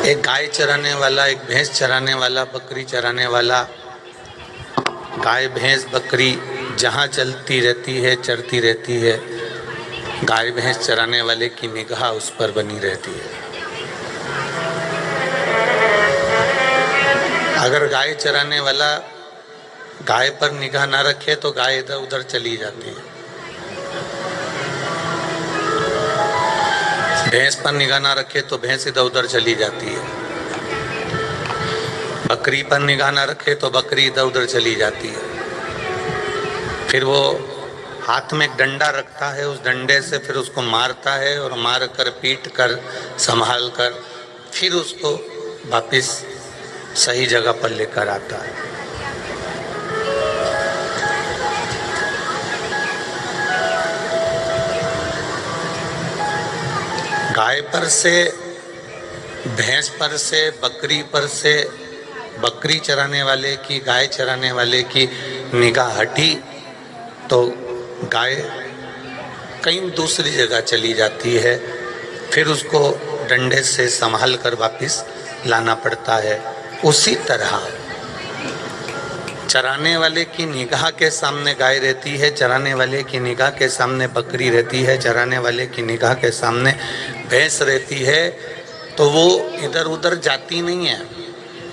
एक गाय चराने वाला, एक भैंस चराने वाला, बकरी चराने वाला, गाय भैंस बकरी जहाँ चलती रहती है, चरती रहती है, गाय भैंस चराने वाले की निगाह उस पर बनी रहती है। अगर गाय चराने वाला गाय पर निगाह ना रखे तो गाय इधर उधर चली जाती है। भैंस पर निगाह ना रखे तो भैंस इधर उधर चली जाती है। बकरी पर निगाह ना रखे तो बकरी इधर उधर चली जाती है। फिर वो हाथ में एक डंडा रखता है, उस डंडे से फिर उसको मारता है और मार कर पीट कर संभाल कर फिर उसको वापिस सही जगह पर लेकर आता है। गाय पर से, भैंस पर से, बकरी पर से, बकरी चराने वाले की, गाय चराने वाले की निगाह हटी तो गाय कहीं दूसरी जगह चली जाती है। फिर उसको डंडे से संभाल कर वापस लाना पड़ता है। उसी तरह चराने वाले की निगाह के सामने गाय रहती है, चराने वाले की निगाह के सामने बकरी रहती है, चराने वाले की निगाह के सामने भैंस रहती है, तो वो इधर उधर जाती नहीं है,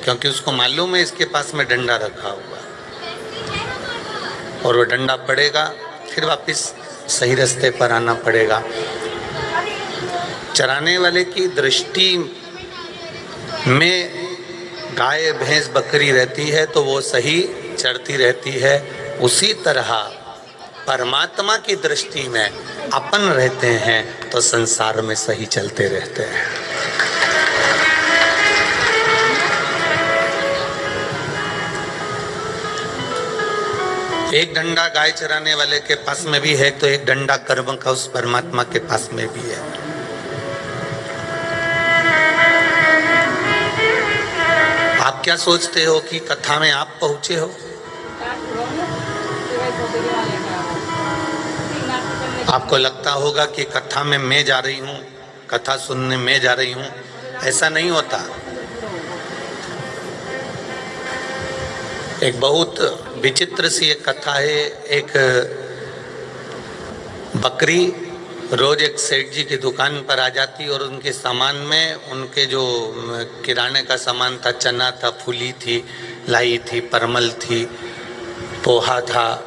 क्योंकि उसको मालूम है इसके पास में डंडा रखा हुआ और वो डंडा पड़ेगा फिर वापस सही रास्ते पर आना पड़ेगा। चराने वाले की दृष्टि में गाय भैंस बकरी रहती है तो वो सही चरती रहती है। उसी तरह परमात्मा की दृष्टि में अपन रहते हैं तो संसार में सही चलते रहते हैं। एक डंडा गाय चराने वाले के पास में भी है तो एक डंडा कर्म का उस परमात्मा के पास में भी है। आप क्या सोचते हो कि कथा में आप पहुंचे हो? आपको लगता होगा कि कथा में मैं जा रही हूँ, कथा सुनने में जा रही हूँ। ऐसा नहीं होता। एक बहुत विचित्र सी एक कथा है। एक बकरी रोज एक सेठ जी की दुकान पर आ जाती और उनके सामान में, उनके जो किराने का सामान था, चना था, फूली थी, लाई थी, परमल थी, पोहा था,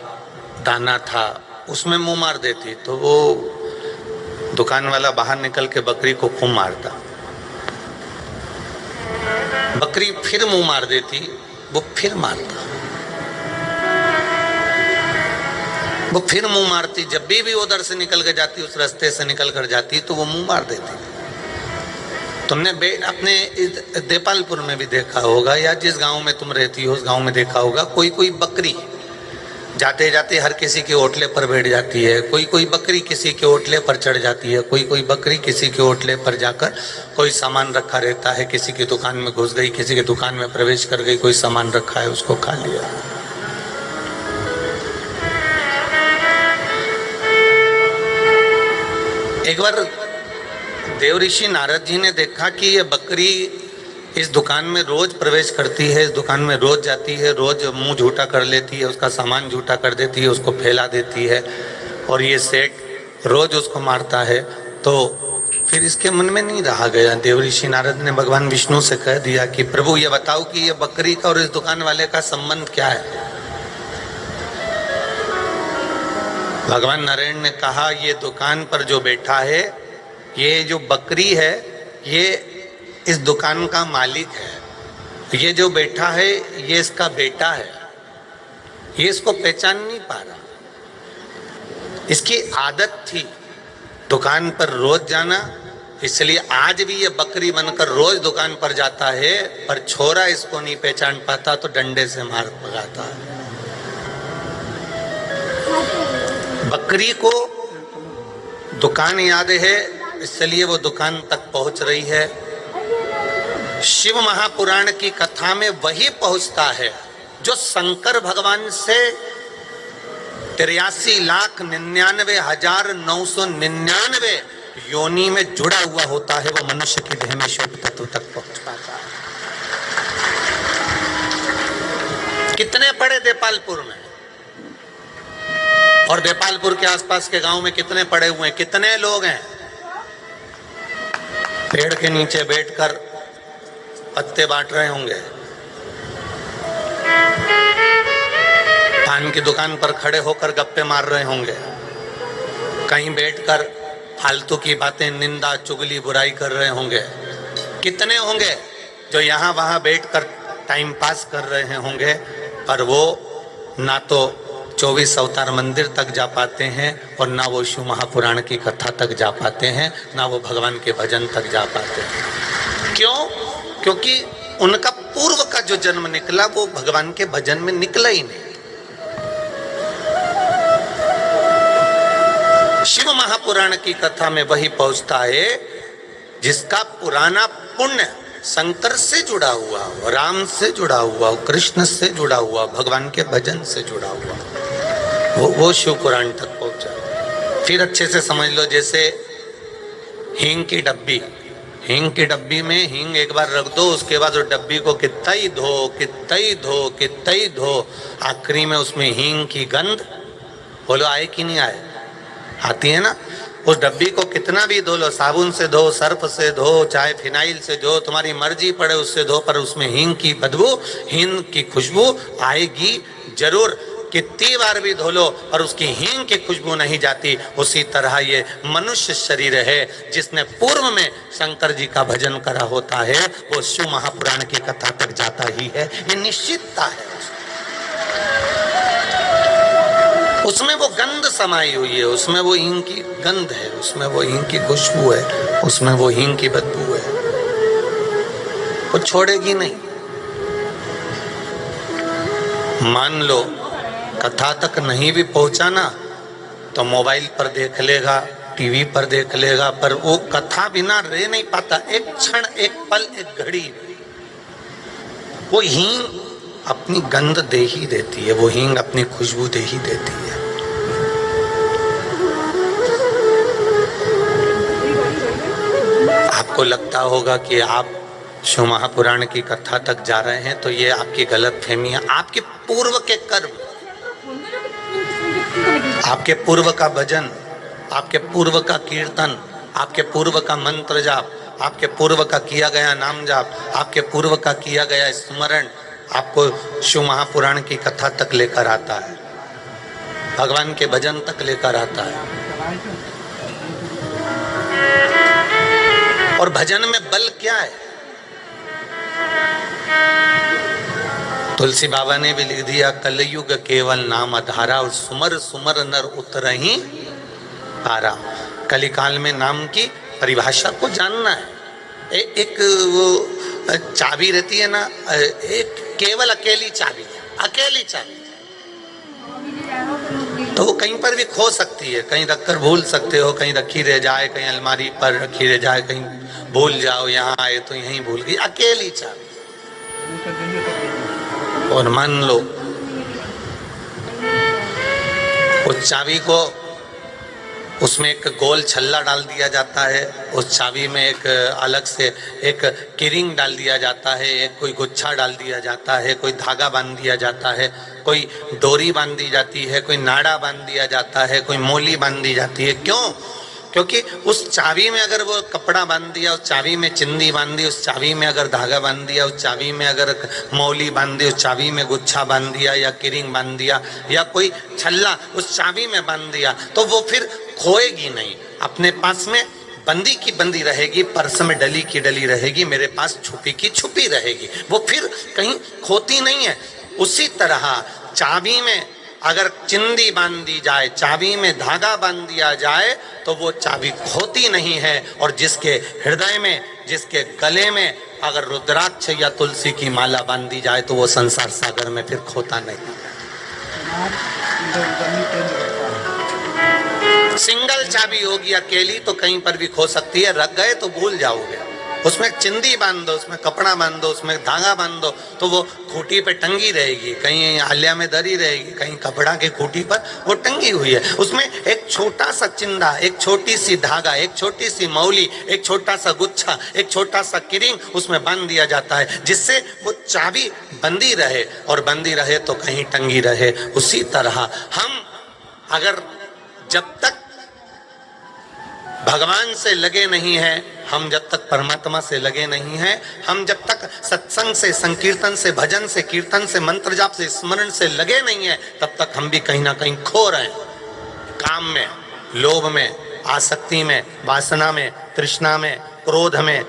दाना था, उसमें मुंह मार देती। तो वो दुकान वाला बाहर निकल के बकरी को खूब मारता। बकरी फिर मुंह मार देती, वो फिर मारता, वो फिर मुंह मारती। जब भी उधर से निकल कर जाती, उस रास्ते से निकल कर जाती तो वो मुंह मार देती। तुमने अपने देपालपुर में भी देखा होगा या जिस गांव में तुम रहती हो उस गांव में देखा होगा, कोई कोई बकरी जाते जाते हर किसी के ओटले पर बैठ जाती है, कोई कोई बकरी किसी के ओटले पर चढ़ जाती है, कोई कोई बकरी किसी के ओटले पर जाकर कोई सामान रखा रहता है, किसी की दुकान में घुस गई, किसी की दुकान में प्रवेश कर गई, कोई सामान रखा है उसको खा लिया। एक बार देव ऋषि नारद जी ने देखा कि ये बकरी इस दुकान में रोज प्रवेश करती है, इस दुकान में रोज जाती है, रोज मुंह झूठा कर लेती है, उसका सामान झूठा कर देती है, उसको फैला देती है और ये सेठ रोज उसको मारता है। तो फिर इसके मन में नहीं रहा गया। देव ऋषि नारद ने भगवान विष्णु से कह दिया कि प्रभु ये बताओ कि ये बकरी का और इस दुकान वाले का संबंध क्या है। भगवान नारायण ने कहा ये दुकान पर जो बैठा है, ये जो बकरी है, ये इस दुकान का मालिक है। ये जो बैठा है ये इसका बेटा है। ये इसको पहचान नहीं पा रहा। इसकी आदत थी दुकान पर रोज जाना, इसलिए आज भी ये बकरी बनकर रोज दुकान पर जाता है, पर छोरा इसको नहीं पहचान पाता तो डंडे से मार भगाता है। बकरी को दुकान याद है, इसलिए वो दुकान तक पहुंच रही है। शिव महापुराण की कथा में वही पहुंचता है जो शंकर भगवान से 83,99,999 योनि में जुड़ा हुआ होता है वो मनुष्य की देह में शुभ तत्व तक पहुंच पाता है। कितने पड़े देपालपुर में, और देपालपुर के आसपास के गांव में कितने पड़े हुए हैं, कितने लोग हैं पेड़ के नीचे बैठकर पत्ते बांट रहे होंगे, पान की दुकान पर खड़े होकर गप्पे मार रहे होंगे, कहीं बैठकर फालतू की बातें, निंदा, चुगली, बुराई कर रहे होंगे। कितने होंगे जो यहाँ वहाँ बैठकर टाइम पास कर रहे होंगे, पर वो ना तो 24 अवतार मंदिर तक जा पाते हैं और ना वो शिव महापुराण की कथा तक जा पाते हैं, ना वो भगवान के भजन तक जा पाते हैं। क्यों? क्योंकि उनका पूर्व का जो जन्म निकला वो भगवान के भजन में निकला ही नहीं। शिव महापुराण की कथा में वही पहुंचता है जिसका पुराना पुण्य शंकर से जुड़ा हुआ हो, राम से जुड़ा हुआ हो, कृष्ण से जुड़ा हुआ, भगवान के भजन से जुड़ा हुआ, वो शिव पुराण तक पहुंचा। फिर अच्छे से समझ लो, जैसे हींग की डब्बी, हींग की डब्बी में हींग एक बार रख दो, उसके बाद उस डब्बी को कितना ही धो, कितना ही धो, कितना ही धो, आखिरी में उसमें हींग की गंध, बोलो आए कि नहीं आए? आती है ना। उस डब्बी को कितना भी धो लो, साबुन से धो, सर्फ से धो, चाहे फिनाइल से धो, तुम्हारी मर्जी पड़े उससे धो, पर उसमें हींग की बदबू, हींग की खुशबू आएगी जरूर। कितनी बार भी धो लो और उसकी हींग की खुशबू नहीं जाती। उसी तरह ये मनुष्य शरीर है जिसने पूर्व में शंकर जी का भजन करा होता है, वो शिव महापुराण की कथा तक जाता ही है, ये निश्चितता है। उसमें वो गंध समाई हुई है, उसमें वो हींग की गंध है, उसमें वो हींग की खुशबू है, उसमें वो हींग की बदबू है, वो छोड़ेगी नहीं। मान लो कथा तक नहीं भी पहुंचा ना, तो मोबाइल पर देख लेगा, टीवी पर देख लेगा, पर वो कथा बिना रह नहीं पाता। एक क्षण, एक पल, एक घड़ी वो हींग अपनी गंध दे ही देती है, वो हींग अपनी खुशबू दे ही देती है। आपको लगता होगा कि आप शिव महापुराण की कथा तक जा रहे हैं, तो ये आपकी गलत फहमी है। आपके पूर्व के कर्म, आपके पूर्व का भजन, आपके पूर्व का कीर्तन, आपके पूर्व का मंत्र जाप, आपके पूर्व का किया गया नाम जाप, आपके पूर्व का किया गया स्मरण आपको शिव महापुराण की कथा तक लेकर आता है, भगवान के भजन तक लेकर आता है। और भजन में बल क्या है? तुलसी बाबा ने भी लिख दिया, कलयुग केवल नाम आधारा, और सुमर सुमर नर उतरहि पारा। कलिकाल में नाम की परिभाषा को जानना है। एक वो चाबी रहती है ना, एक केवल अकेली चाबी, अकेली चाबी, तो वो कहीं पर भी खो सकती है, कहीं रखकर भूल सकते हो, कहीं रखी रह जाए, कहीं अलमारी पर रखी रह जाए, कहीं भूल जाओ, यहाँ आए तो यहीं भूल गई, अकेली चाबी। और मान लो उस चाबी को, उसमें एक गोल छल्ला डाल दिया जाता है, उस चाबी में एक अलग से एक किरिंग डाल दिया जाता है, एक कोई गुच्छा डाल दिया जाता है, कोई धागा बांध दिया जाता है, कोई डोरी बांध दी जाती है, कोई नाड़ा बांध दिया जाता है, कोई मोली बांध दी जाती है। क्यों? क्योंकि उस चाबी में अगर वो कपड़ा बांध दिया, उस चाबी में चिंदी बांध दी, उस चाबी में अगर धागा बांध दिया, उस चाबी में अगर मौली बांध दी, उस चाबी में गुच्छा बांध दिया या किरिंग बांध दिया या कोई छल्ला उस चाबी में बांध दिया, तो वो फिर खोएगी नहीं, अपने पास में बंदी की बंदी रहेगी, पर्स में डली की डली रहेगी, मेरे पास छुपी की छुपी रहेगी, वो फिर कहीं खोती नहीं है। उसी तरह चाबी में अगर चिंदी बांध दी जाए, चाबी में धागा बांध दिया जाए, तो वो चाबी खोती नहीं है। और जिसके हृदय में, जिसके गले में अगर रुद्राक्ष या तुलसी की माला बांध दी जाए, तो वो संसार सागर में फिर खोता नहीं। सिंगल चाबी होगी अकेली तो कहीं पर भी खो सकती है, रख गए तो भूल जाओगे, उसमें चिंदी बांध दो, उसमें कपड़ा बांध दो, उसमें धागा बांध दो, तो वो खूंटी पे टंगी रहेगी, कहीं आलिया में दरी रहेगी, कहीं कपड़ा के खूंटी पर वो टंगी हुई है। उसमें एक छोटा सा चिंदा, एक छोटी सी धागा, एक छोटी सी मौली, एक छोटा सा गुच्छा, एक छोटा सा किरिंग उसमें बांध दिया जाता है, जिससे वो चाबी बंदी रहे, और बंदी रहे तो कहीं टंगी रहे। उसी तरह हम अगर जब तक भगवान से लगे नहीं हैं, हम जब तक परमात्मा से लगे नहीं हैं, हम जब तक सत्संग से, संकीर्तन से, भजन से, कीर्तन से, मंत्र जाप से, स्मरण से लगे नहीं हैं, तब तक हम भी कहीं ना कहीं खो रहे हैं। काम में, लोभ में, आसक्ति में, वासना में, तृष्णा में, क्रोध में,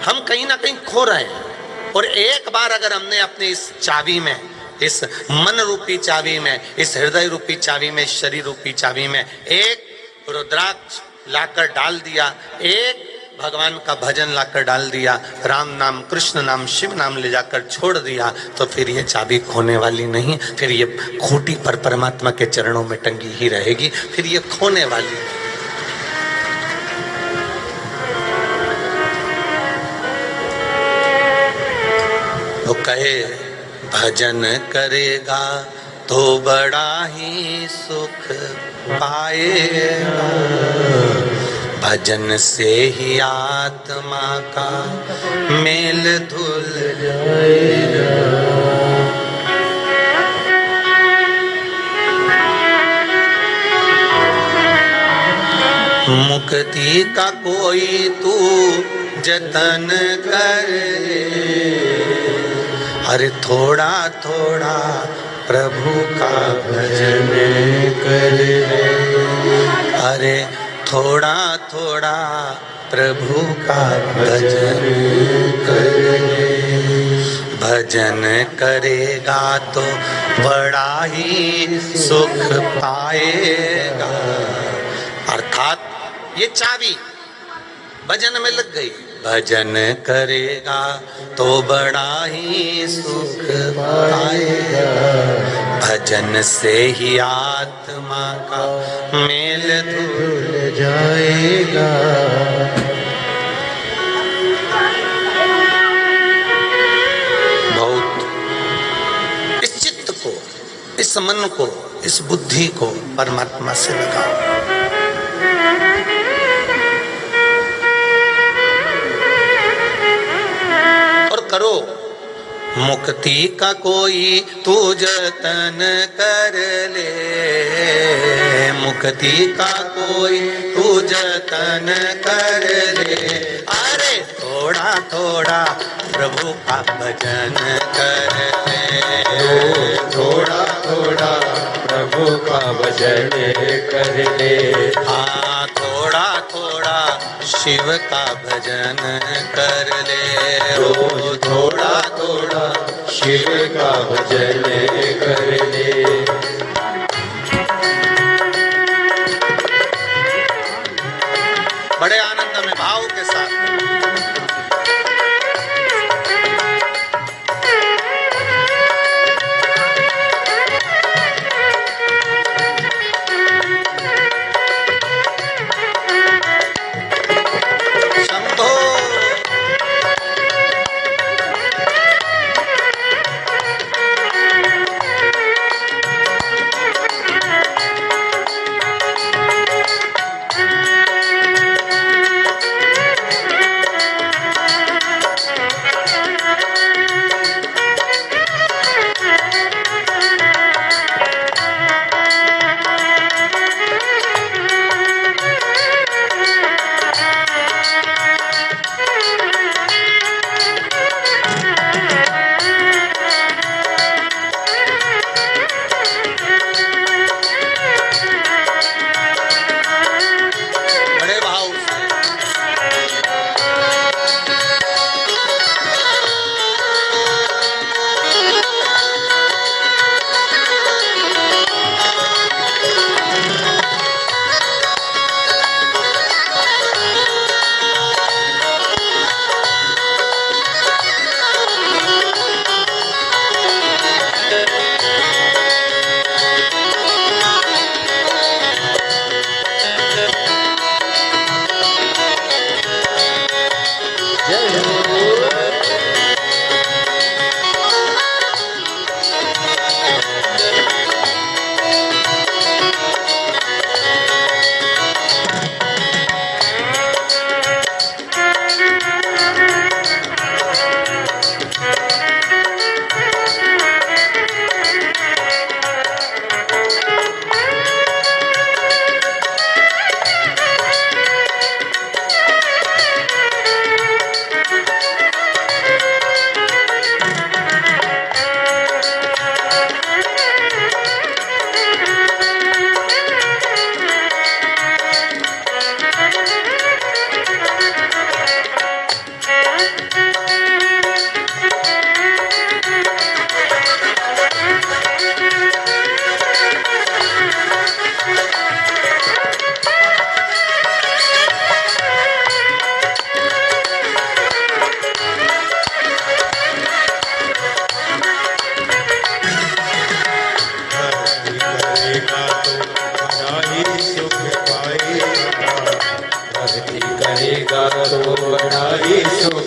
हम कहीं ना कहीं खो रहे हैं। और एक बार अगर हमने अपने इस चाबी में, इस मन रूपी चाबी में, इस हृदय रूपी चाबी में, इस शरीर रूपी चाबी में एक रुद्राक्ष लाकर डाल दिया, एक भगवान का भजन लाकर डाल दिया, राम नाम, कृष्ण नाम, शिव नाम ले जाकर छोड़ दिया, तो फिर ये चाबी खोने वाली नहीं, फिर ये खूंटी पर परमात्मा के चरणों में टंगी ही रहेगी, फिर ये खोने वाली नहीं। वो कहे भजन करेगा तो बड़ा ही सुख पाएगा, भजन से ही आत्मा का मेल धुल जाएगा। मुक्ति का कोई तू जतन कर ले, अरे थोड़ा थोड़ा प्रभु का भजन कर ले, अरे थोड़ा थोड़ा प्रभु का भजन कर ले। भजन करेगा तो बड़ा ही सुख पाएगा। अर्थात ये चाबी भजन में लग गई, भजन करेगा तो बड़ा ही सुख पाएगा, भजन से ही आत्मा का मेल धुल जाएगा। बहुत इस चित्त को, इस मन को, इस बुद्धि को परमात्मा से लगाओ। करो मुक्ति का कोई तू जतन कर ले, मुक्ति का कोई तू जतन कर ले, अरे थोड़ा थोड़ा प्रभु का भजन कर ले, थोड़ा थोड़ा प्रभु का भजन कर ले, हाँ थोड़ा थोड़ा शिव का भजन कर ले, रोज थोड़ा थोड़ा शिव का भजन कर ले। बड़े आनंद में भाव के साथ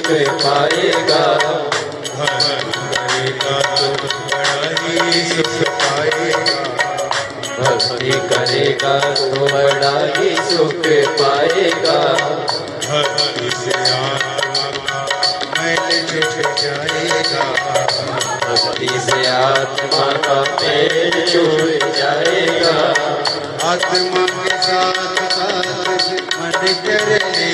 सुख पाएगा। भक्ति करेगा तो बड़ा ही सुख पाएगा। भक्ति करेगा तो बड़ा ही सुख पाएगा। भक्ति से आत्मा का मैल छूट जाएगा। आत्मा के साथ साथ मन कर ले,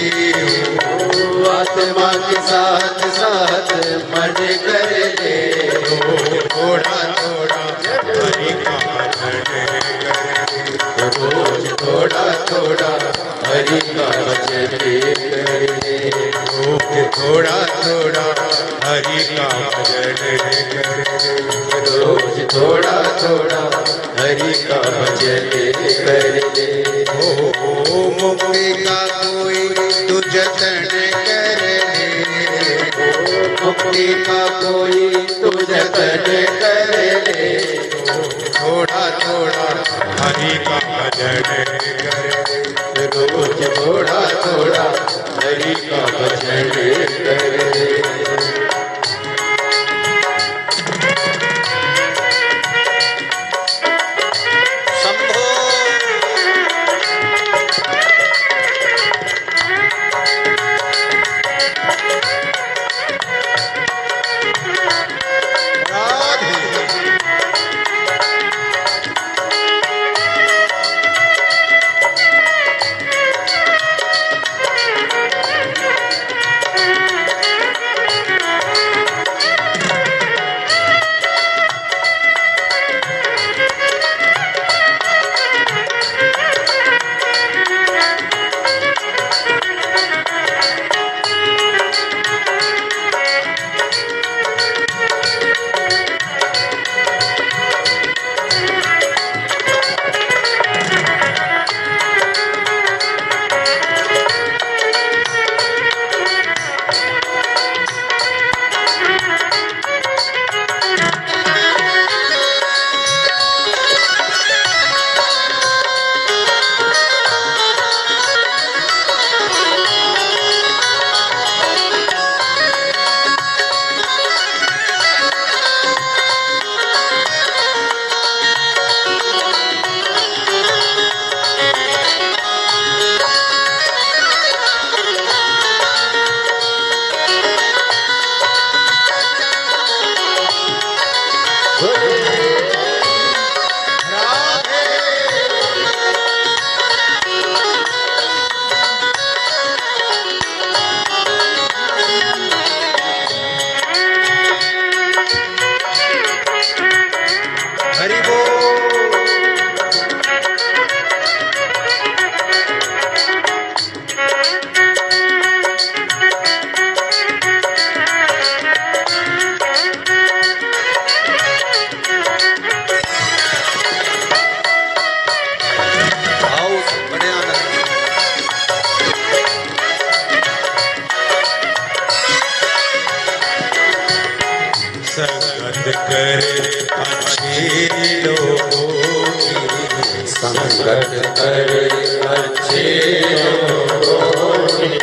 आत्मा के साथ साथ मन कर ले। थोड़ा थोड़ा हरि का भजन कर, रोज थोड़ा थोड़ा हरि का भजन करे। थोड़ा थोड़ा हरि का भजन कर, रोज थोड़ा थोड़ा हरि का भजन करे। मुक्ति का कोई तू जतन कर ले, मुक्ति का कोई तू जतन कर ले। थोड़ा थोड़ा हरि का भजन कर, रोज थोड़ा थोड़ा हरि का भजन करे। शंभो राधे हरि बोल। आओ बड़े आनंद संगत करे अच्छे लोगों की, संगत करे अच्छे लोगों की।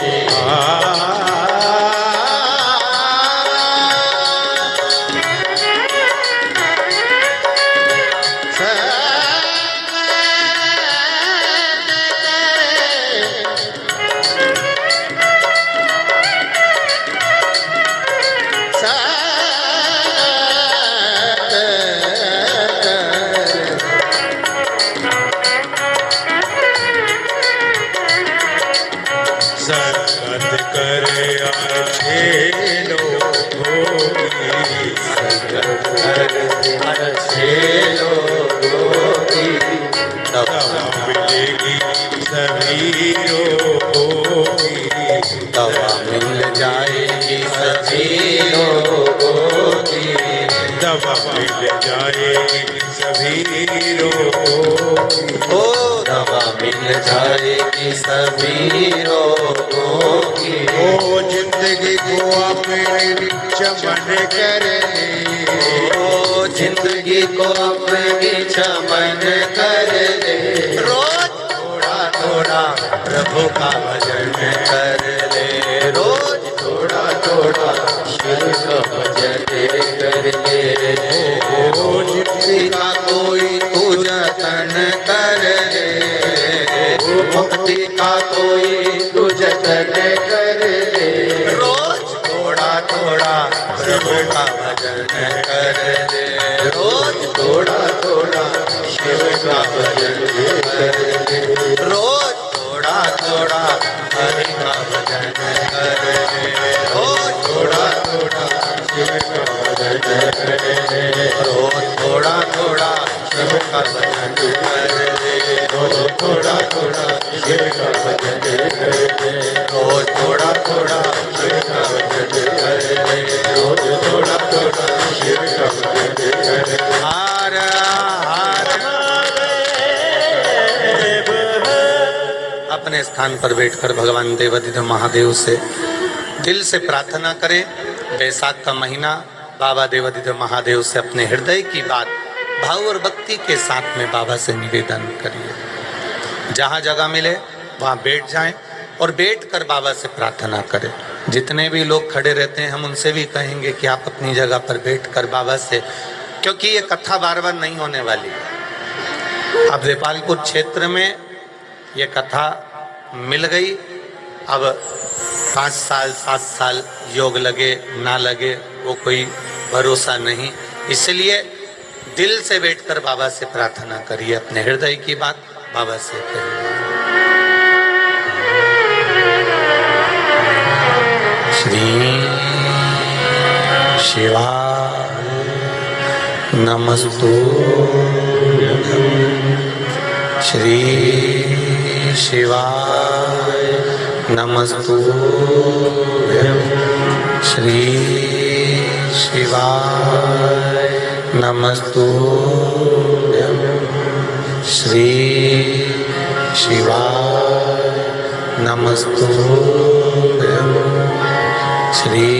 संगत करे अच्छे लोगों की, संगत करे अच्छे लोगों की। दवा मिलेगी सभी रोगों की, दवा मिल जाएगी सभी लोगों की। दवा मिल जाएगी सभी रोगों की। ओ दवा मिल जाएगी सभी रोगों की। ओ जिंदगी को अपनी चमन कर ले, ओ जिंदगी को अपनी चमन कर ले। रोज थोड़ा थोड़ा प्रभु का भजन कर ले। रोज थोड़ा थोड़ा थोड़ा प्रभु का भजन कर ले, रोज थोड़ा थोड़ा शिव का भजन कर ले, रोज थोड़ा थोड़ा हरि का भजन कर ले, रोज थोड़ा थोड़ा शिव का भजन कर ले, रोज थोड़ा थोड़ा शिव का भजन कर ले, रोज थोड़ा थोड़ा शिव का भजन कर ले, रोज थोड़ा थोड़ा शिव का भजन कर ले, रोज थोड़ा थोड़ा शिव का भजन कर ले। हर हर अपने स्थान पर बैठकर भगवान देवाधिदेव महादेव से दिल से प्रार्थना करें। वैशाख का महीना, बाबा देवाधिदेव महादेव से अपने हृदय की बात भाव और भक्ति के साथ में बाबा से निवेदन करिए। जहाँ जगह मिले वहाँ बैठ जाएं और बैठकर बाबा से प्रार्थना करें। जितने भी लोग खड़े रहते हैं हम उनसे भी कहेंगे कि आप अपनी जगह पर बैठकर बाबा से, क्योंकि ये कथा बार बार नहीं होने वाली है। अब देपालपुर क्षेत्र में ये कथा मिल गई, अब 5 साल 7 साल योग लगे ना लगे वो कोई भरोसा नहीं। इसलिए दिल से बैठकर बाबा से प्रार्थना करिए, अपने हृदय की बात बाबा से करिए। श्री शिवाय नमस्तुभ्यं, श्री शिवाय नमस्तुभ्यं, श्री शिवाय नमस्तुभ्यं, श्री शिवाय नमस्तुभ्यं, श्री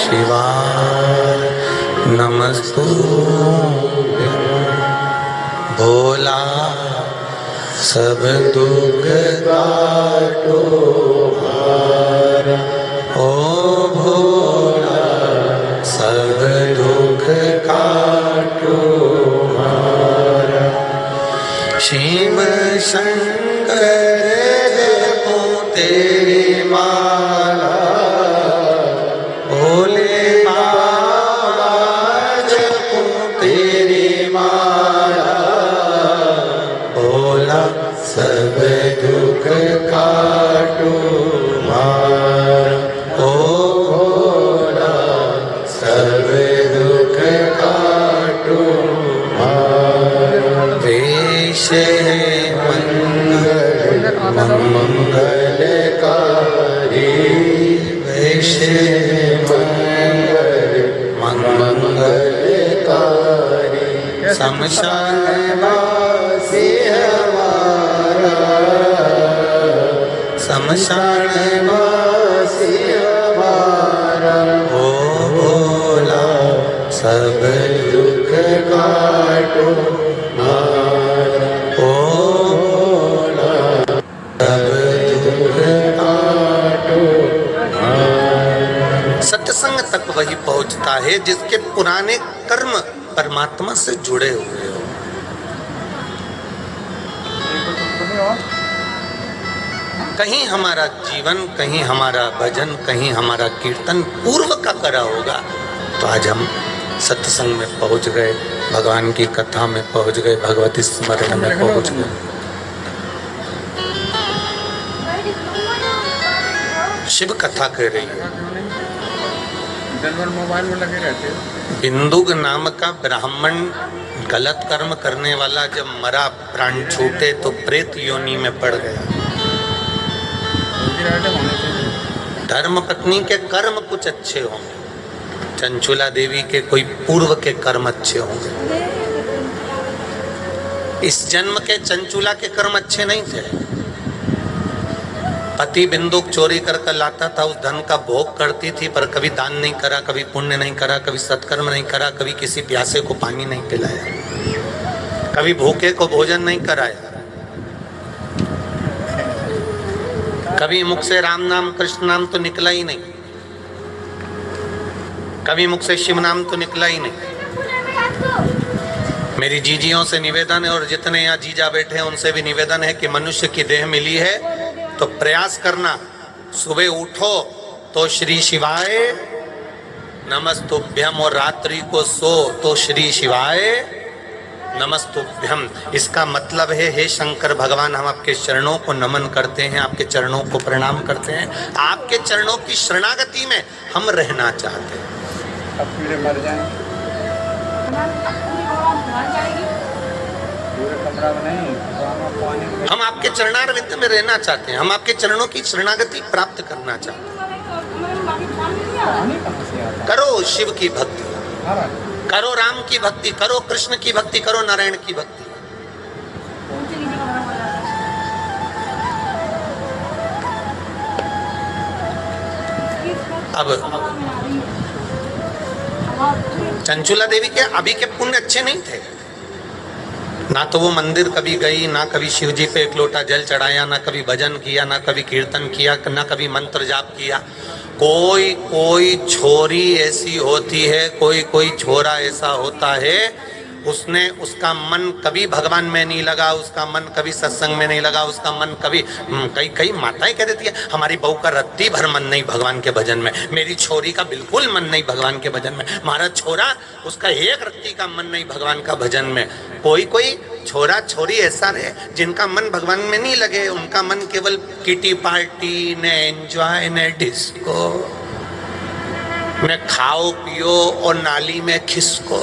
शिवाय नमस्तुभ्यं। भोला सब दुख काटो हारा, ओ भोला सब दुख काटो हारा। शिव शंकर जपो तेरी माला, भोले बाबा जपो तेरी माला, भोला सब दुख काटो हारा, ओ भोला सब दुख काटो हारा। वेश मंगलकारी, वेश मंगलकारी, शमशान वासी हमारा, शमशान वासी हमारा, ओ भोला सब दुख काटो हारा, ओ भोला सब दुख काटो हारा। सत्संग तक वही पहुंचता है जिसके पुराने कर्म परमात्मा से जुड़े हुए हो। कहीं हमारा जीवन, कहीं हमारा भजन, कहीं हमारा कीर्तन पूर्व का करा होगा तो आज हम सत्संग में पहुंच गए, भगवान की कथा में पहुंच गए, भगवती स्मरण में पहुंच गए। शिव कथा कह रही है। मोबाइल में लगे रहते हैं। बिंदुक नाम का ब्राह्मण गलत कर्म करने वाला जब मरा, प्राण छूटे तो प्रेत योनि में पड़ गया। धर्म पत्नी के कर्म कुछ अच्छे होंगे, चंचुला देवी के कोई पूर्व के कर्म अच्छे होंगे। इस जन्म के चंचुला के कर्म अच्छे नहीं थे। पति बिंदुक चोरी कर लाता था, उस धन का भोग करती थी, पर कभी दान नहीं करा, कभी पुण्य नहीं करा, कभी सत्कर्म नहीं करा, कभी किसी प्यासे को पानी नहीं पिलाया, कभी भूखे को भोजन नहीं कराया, कभी मुख से राम नाम कृष्ण नाम तो निकला ही नहीं, कभी मुख से शिव नाम तो निकला ही नहीं। मेरी जीजियों से निवेदन है और जितने यहाँ जीजा बैठे हैं उनसे भी निवेदन है कि मनुष्य की देह मिली है तो प्रयास करना, सुबह उठो तो श्री शिवाय नमस्तुभ्यम और रात्रि को सो तो श्री शिवाय नमस्तुभ्यम। इसका मतलब है हे शंकर भगवान, हम आपके चरणों को नमन करते हैं, आपके चरणों को प्रणाम करते हैं, आपके चरणों की शरणागति में हम रहना चाहते हैं। अब कीड़े मर जाएं, पूरे कमरा में नहीं, पानी हम आपके चरणारविंद में रहना चाहते हैं, हम आपके चरणों की शरणागति प्राप्त करना चाहते हैं। पानी कहाँ से आता है? करो शिव की भक्ति, महाराज, करो राम की भक्ति, करो कृष्ण की भक्ति, करो नारायण की भक्ति। अब चंचुला देवी के अभी के पुण्य अच्छे नहीं थे, ना तो वो मंदिर कभी गई, ना कभी शिव जी पे एक लोटा जल चढ़ाया, ना कभी भजन किया, ना कभी कीर्तन किया, ना कभी मंत्र जाप किया। कोई कोई छोरी ऐसी होती है, कोई कोई छोरा ऐसा होता है, उसने उसका मन कभी भगवान में नहीं लगा, उसका मन कभी सत्संग में नहीं लगा, उसका मन कभी कई कई माताएं कह देती है हमारी बहू का रत्ती भर मन नहीं भगवान के भजन में, मेरी छोरी का बिल्कुल मन नहीं भगवान के भजन में, हमारा छोरा उसका एक रत्ती का मन नहीं भगवान का भजन में। कोई कोई छोरा छोरी ऐसा रहे जिनका मन भगवान में नहीं लगे, उनका मन केवल किटी पार्टी ने एंजॉय ने डिस्को ने खाओ पियो और नाली में खिसको,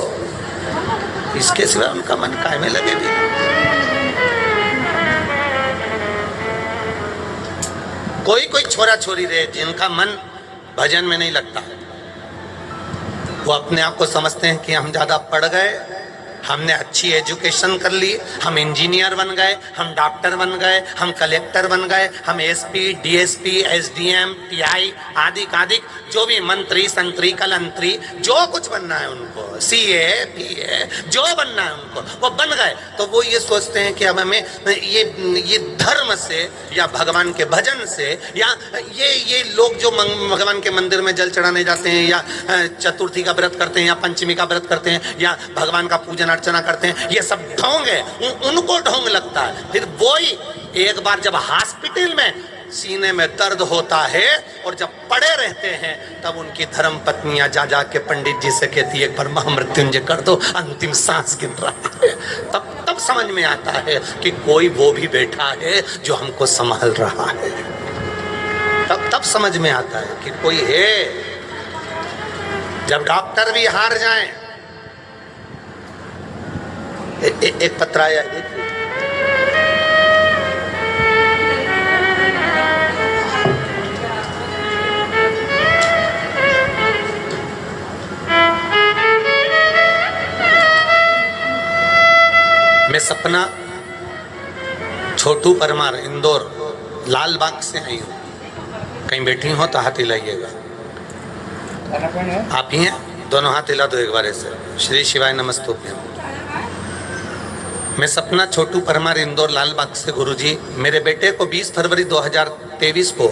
इसके सिवा उनका मन काय में लगे भी। कोई कोई छोरा छोरी रहे जिनका मन भजन में नहीं लगता, वो अपने आप को समझते हैं कि हम ज्यादा पढ़ गए, हमने अच्छी एजुकेशन कर ली, हम इंजीनियर बन गए, हम डॉक्टर बन गए, हम कलेक्टर बन गए, हम एसपी डीएसपी एसडीएम टीआई आदि आदि जो भी मंत्री संतरी कलंतरी जो कुछ बनना है उनको, सीए पीए जो बनना है उनको वो बन गए। तो वो ये सोचते हैं कि अब हमें ये धर्म से या भगवान के भजन से या ये लोग जो भगवान के मंदिर में जल चढ़ाने जाते हैं या चतुर्थी का व्रत करते हैं या पंचमी का व्रत करते हैं या भगवान का पूजन अर्चना करते हैं, ये सब ढोंग है, उनको ढोंग लगता है। फिर वही एक बार जब हॉस्पिटल में सीने में दर्द होता है और जब पड़े रहते हैं तब उनकी धर्म पत्नियां जा जा के पंडित जी से कहती है एक बार महामृत्युंजय कर दो, अंतिम सांस गिन रहा है। तब समझ में आता है कि कोई वो भी बैठा है जो हमको संभाल रहा है। तब समझ में आता है कि कोई है। जब डॉक्टर भी हार जाएं, एक पत्र आया देखिए, मैं सपना छोटू परमार इंदौर लाल बाग से आई हूँ, कहीं बैठी हो तो हाथ हिलाइएगा। आप ही हैं? दोनों हाथ हिला दो एक बार ऐसे। श्री शिवाय नमस्तुभ्यम। मैं सपना छोटू परमार इंदौर लाल बाग से। गुरुजी, मेरे बेटे को 20 फरवरी 2023 को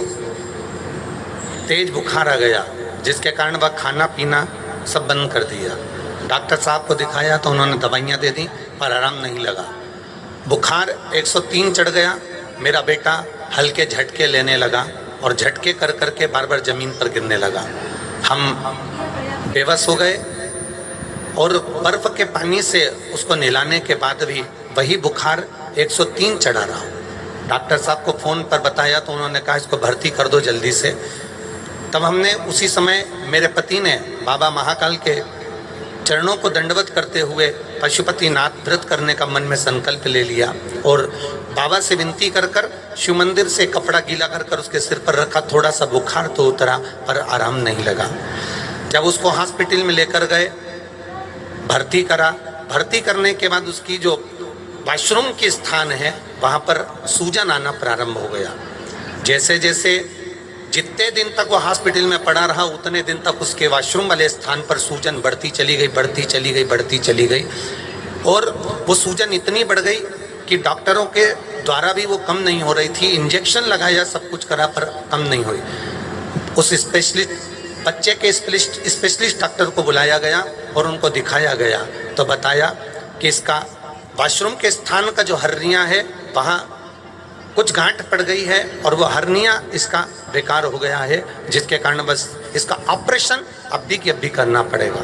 तेज बुखार आ गया, जिसके कारण वह खाना पीना सब बंद कर दिया। डॉक्टर साहब को दिखाया तो उन्होंने दवाइयाँ दे दी पर आराम नहीं लगा। बुखार 103 चढ़ गया। मेरा बेटा हल्के झटके लेने लगा और झटके कर करके बार बार जमीन पर गिरने लगा। हम बेबस हो गए और बर्फ के पानी से उसको नहलाने के बाद भी वही बुखार 103 चढ़ा रहा। डॉक्टर साहब को फ़ोन पर बताया तो उन्होंने कहा इसको भर्ती कर दो जल्दी से। तब हमने उसी समय मेरे पति ने बाबा महाकाल के चरणों को दंडवत करते हुए पशुपतिनाथ व्रत करने का मन में संकल्प ले लिया और बाबा से विनती कर कर शिव मंदिर से कपड़ा गीला कर कर उसके सिर पर रखा। थोड़ा सा बुखार तो उतरा पर आराम नहीं लगा। जब उसको हॉस्पिटल में लेकर गए, भर्ती करा। भर्ती करने के बाद उसकी जो वॉशरूम की स्थान है वहाँ पर सूजन आना प्रारंभ हो गया। जैसे जैसे जितने दिन तक वो हॉस्पिटल में पड़ा रहा उतने दिन तक उसके वॉशरूम वाले स्थान पर सूजन बढ़ती चली गई, बढ़ती चली गई, बढ़ती चली गई और वो सूजन इतनी बढ़ गई कि डॉक्टरों के द्वारा भी वो कम नहीं हो रही थी। इंजेक्शन लगाया, सब कुछ करा पर कम नहीं हुई। उस स्पेशलिस्ट बच्चे के स्पेशलिस्ट डॉक्टर को बुलाया गया और उनको दिखाया गया तो बताया कि इसका वॉशरूम के स्थान का जो हर्निया है वहाँ कुछ गांठ पड़ गई है और वो हर्निया इसका बेकार हो गया है, जिसके कारण बस इसका ऑपरेशन अभी की अभी करना पड़ेगा।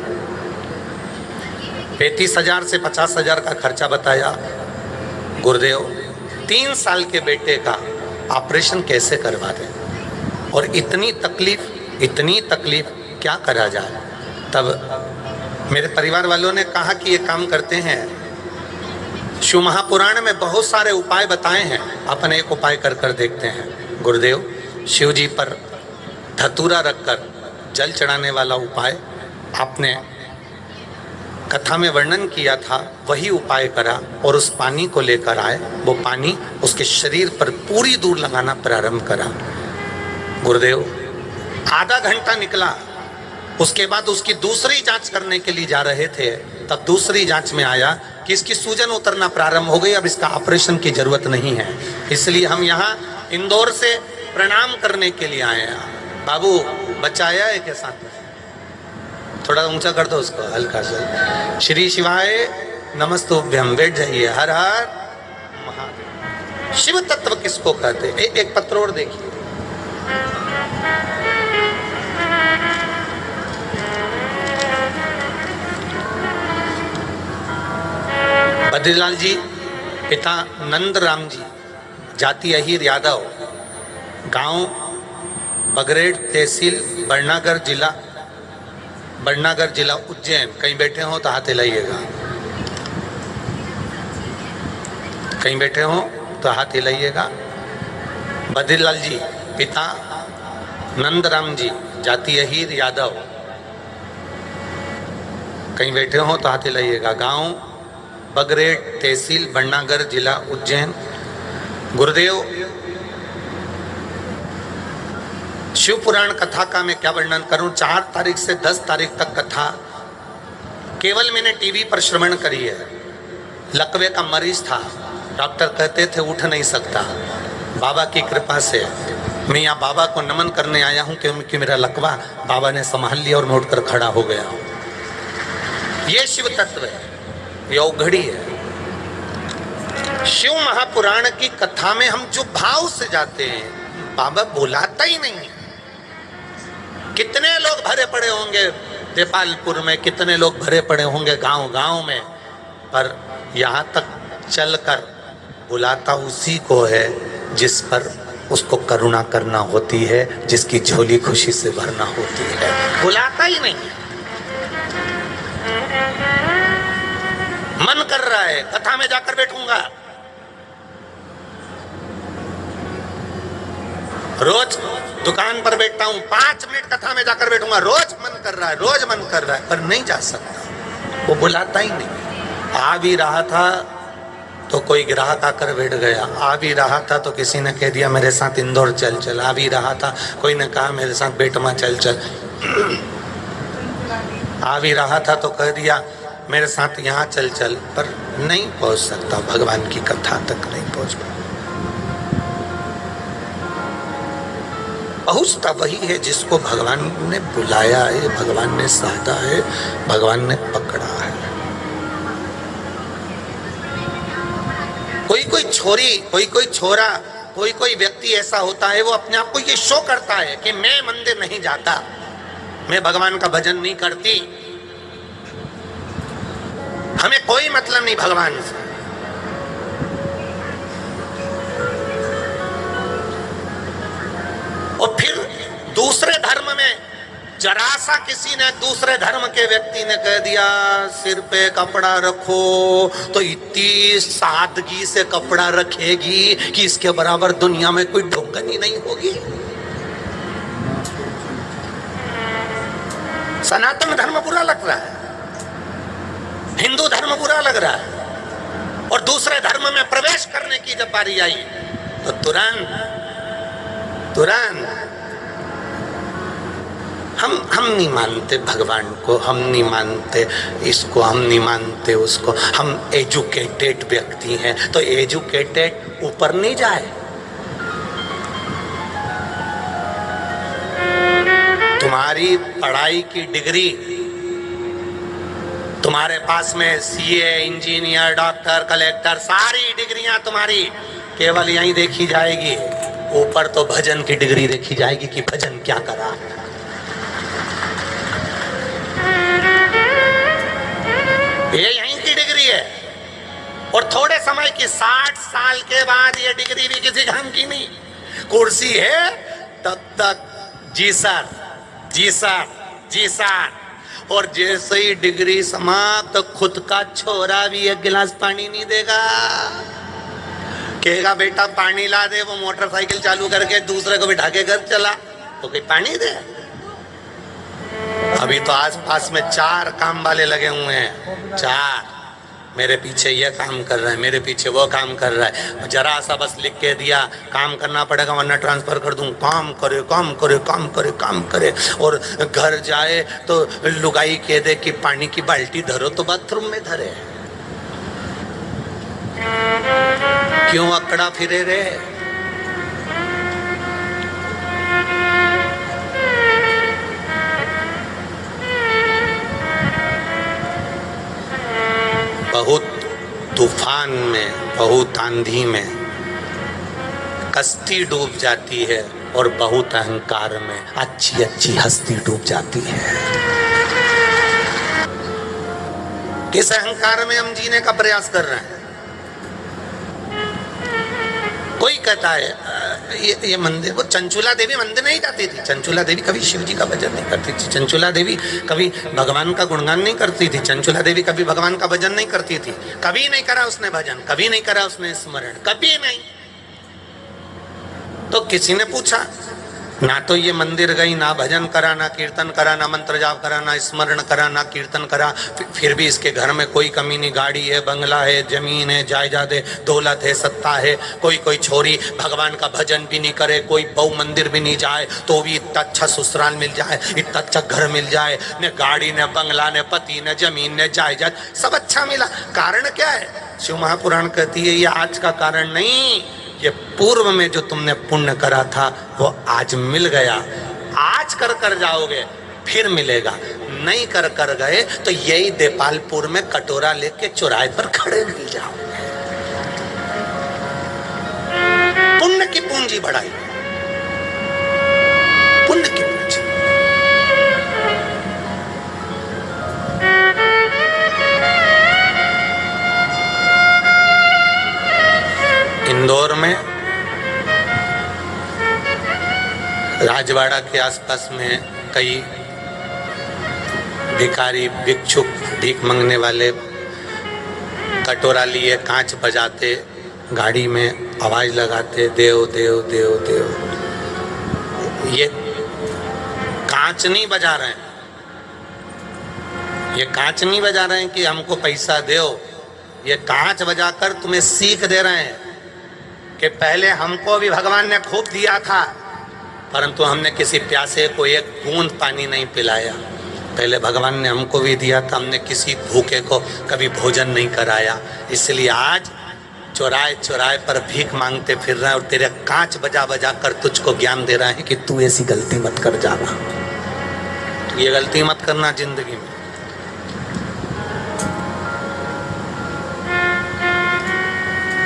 35,000 से 50,000 का खर्चा बताया गुरुदेव। 3 साल के बेटे का ऑपरेशन कैसे करवा दें, और इतनी तकलीफ क्या करा जाए। तब मेरे परिवार वालों ने कहा कि ये काम करते हैं, शिव महापुराण में बहुत सारे उपाय बताए हैं, अपन एक उपाय कर देखते हैं। गुरुदेव, शिव जी पर धतूरा रखकर जल चढ़ाने वाला उपाय आपने कथा में वर्णन किया था, वही उपाय करा और उस पानी को लेकर आए। वो पानी उसके शरीर पर पूरी दूर लगाना प्रारंभ करा। गुरुदेव, आधा घंटा निकला, उसके बाद उसकी दूसरी जांच करने के लिए जा रहे थे, तब दूसरी जांच में आया कि इसकी सूजन उतरना प्रारंभ हो गई, अब इसका ऑपरेशन की जरूरत नहीं है। इसलिए हम यहाँ इंदौर से प्रणाम करने के लिए आए हैं। बाबू, बच्चा आया है के साथ? थोड़ा ऊंचा कर दो उसको, हल्का सा। श्री शिवाय नमस्तुभ्यम। बैठ जाइए। हर हर महादेव। शिव तत्व किसको कहते हैं? एक पत्र और देखिए। बद्रीलाल जी, पिता नंदराम जी, जाति अहीर यादव, गांव बगरेट, तहसील बड़नागर, जिला उज्जैन। कहीं बैठे हो तो हाथ हिलाइएगा, कहीं बैठे हो तो हाथ हिलाइएगा। बद्रीलाल जी, पिता नंदराम जी, जाति अहीर यादव, कहीं बैठे हो तो हाथ हिलाइएगा। गांव बगरेट, तहसील बड़नागर, जिला उज्जैन। गुरुदेव, शिव पुराण कथा का मैं क्या वर्णन करूं। 4 तारीख से 10 तारीख तक कथा केवल मैंने टीवी पर श्रवण करी है। लकवे का मरीज था, डॉक्टर कहते थे उठ नहीं सकता। बाबा की कृपा से मैं यहाँ बाबा को नमन करने आया हूँ क्योंकि मेरा लकवा बाबा ने संभाल लिया और मैं उठकर खड़ा हो गया हूँ। ये शिव तत्व है, ये औघड़ी है। शिव महापुराण की कथा में हम जो भाव से जाते हैं, बाबा बुलाता ही नहीं है। कितने लोग भरे पड़े होंगे देपालपुर में, कितने लोग भरे पड़े होंगे गांव गांव में, पर यहाँ तक चलकर बुलाता उसी को है जिस पर उसको करुणा करना होती है, जिसकी झोली खुशी से भरना होती है। बुलाता ही नहीं है। मन कर रहा है कथा में जाकर बैठूंगा, रोज दुकान पर बैठता हूं, 5 मिनट कथा में जाकर बैठूंगा, रोज मन कर रहा है, पर नहीं जा सकता। वो बुलाता ही नहीं। आ भी रहा था तो कोई ग्राहक आकर बैठ गया, आ भी रहा था तो किसी ने कह दिया मेरे साथ इंदौर चल। आ भी रहा था, कोई ने कहा मेरे साथ बेटमा चल। आ भी रहा था तो कह दिया मेरे साथ यहाँ चल, पर नहीं पहुंच सकता, भगवान की कथा तक नहीं पहुंच पाता। पहुंचता वही है जिसको भगवान ने बुलाया है, भगवान ने साधा है, भगवान ने पकड़ा है। कोई छोरी, कोई छोरा, कोई व्यक्ति ऐसा होता है, वो अपने आप को ये शो करता है कि मैं मंदिर नहीं जाता, मैं भगवान का भजन नहीं करती, हमें कोई मतलब नहीं भगवान से। और फिर दूसरे धर्म में जरा सा किसी ने, दूसरे धर्म के व्यक्ति ने कह दिया सिर पे कपड़ा रखो, तो इतनी सादगी से कपड़ा रखेगी कि इसके बराबर दुनिया में कोई ढोंगन ही नहीं होगी। सनातन धर्म बुरा लग रहा है, हिंदू धर्म बुरा लग रहा है, और दूसरे धर्म में प्रवेश करने की जब बारी आई तो तुरंत हम नहीं मानते भगवान को, हम नहीं मानते इसको, हम नहीं मानते उसको, हम एजुकेटेड व्यक्ति हैं, तो एजुकेटेड ऊपर नहीं जाए। तुम्हारी पढ़ाई की डिग्री, तुम्हारे पास में सीए, इंजीनियर, डॉक्टर, कलेक्टर, सारी डिग्रियां तुम्हारी केवल यहीं देखी जाएगी। ऊपर तो भजन की डिग्री देखी जाएगी कि भजन क्या करा। ये यहीं की डिग्री है, और थोड़े समय की 60 साल के बाद ये डिग्री भी किसी काम की नहीं। कुर्सी है तब तक जी सर, जी सर, जी सर, और जैसे ही डिग्री समाप्त तो खुद का छोरा भी एक गिलास पानी नहीं देगा। कहेगा बेटा पानी ला दे, वो मोटरसाइकिल चालू करके दूसरे को बिठा के घर चला, तो कोई पानी दे। अभी तो आसपास में 4 काम वाले लगे हुए हैं, 4, मेरे पीछे ये काम कर रहा है, मेरे पीछे वो काम कर रहा है। जरा सा बस लिख के दिया काम करना पड़ेगा वरना ट्रांसफर कर दूं, काम करे काम करे काम करे काम करे, और घर जाए तो लुगाई कह दे कि पानी की बाल्टी धरो तो बाथरूम में धरे। क्यों अकड़ा फिरे रे? बहुत तूफान में, बहुत आंधी में कश्ती डूब जाती है, और बहुत अहंकार में अच्छी अच्छी हस्ती डूब जाती है। किस अहंकार में हम जीने का प्रयास कर रहे हैं? कोई कहता है ये मंदिर, वो चंचुला देवी मंदिर नहीं जाती थी, चंचुला देवी कभी शिव जी का भजन नहीं करती थी, चंचुला देवी कभी भगवान का गुणगान नहीं करती थी, चंचुला देवी कभी भगवान का भजन नहीं करती थी, कभी नहीं करा उसने भजन, कभी नहीं करा उसने स्मरण, कभी नहीं। तो किसी ने पूछा, ना तो ये मंदिर गई, ना भजन करा, ना कीर्तन करा, ना मंत्र जाप करा, ना स्मरण करा, ना कीर्तन करा, फिर भी इसके घर में कोई कमी नहीं, गाड़ी है, बंगला है, जमीन है, जायदाद है, दौलत है, सत्ता है। कोई छोरी भगवान का भजन भी नहीं करे, कोई बहु मंदिर भी नहीं जाए, तो भी इतना अच्छा ससुराल मिल जाए, इतना अच्छा घर मिल जाए, न गाड़ी, न बंगला, न पति, न जमीन, न जायदाद, सब अच्छा मिला। कारण क्या है? शिव महापुराण कहती है ये आज का कारण नहीं, ये पूर्व में जो तुमने पुण्य करा था वो आज मिल गया। आज कर जाओगे फिर मिलेगा, नहीं कर गए तो यही देपालपुर में कटोरा लेके चौराहे पर खड़े मिल जाओगे। पुण्य की पूंजी बढ़ाई, पुण्य की पूंजी। इंदौर में राजवाड़ा के आसपास में कई भिखारी, भिक्षुक, भीख मांगने वाले कटोरा लिए कांच बजाते, गाड़ी में आवाज लगाते, देव देव देव देव। ये कांच नहीं बजा रहे हैं, ये कांच नहीं बजा रहे हैं कि हमको पैसा दो, ये कांच बजाकर तुम्हें सीख दे रहे हैं कि पहले हमको भी भगवान ने खूब दिया था, परंतु हमने किसी प्यासे को एक बूंद पानी नहीं पिलाया। पहले भगवान ने हमको भी दिया था, हमने किसी भूखे को कभी भोजन नहीं कराया, इसलिए आज चौराहे चौराहे पर भीख मांगते फिर रहे हैं और तेरे कांच बजा बजा कर तुझको ज्ञान दे रहे हैं कि तू ऐसी गलती मत कर जाना, ये गलती मत करना जिंदगी में।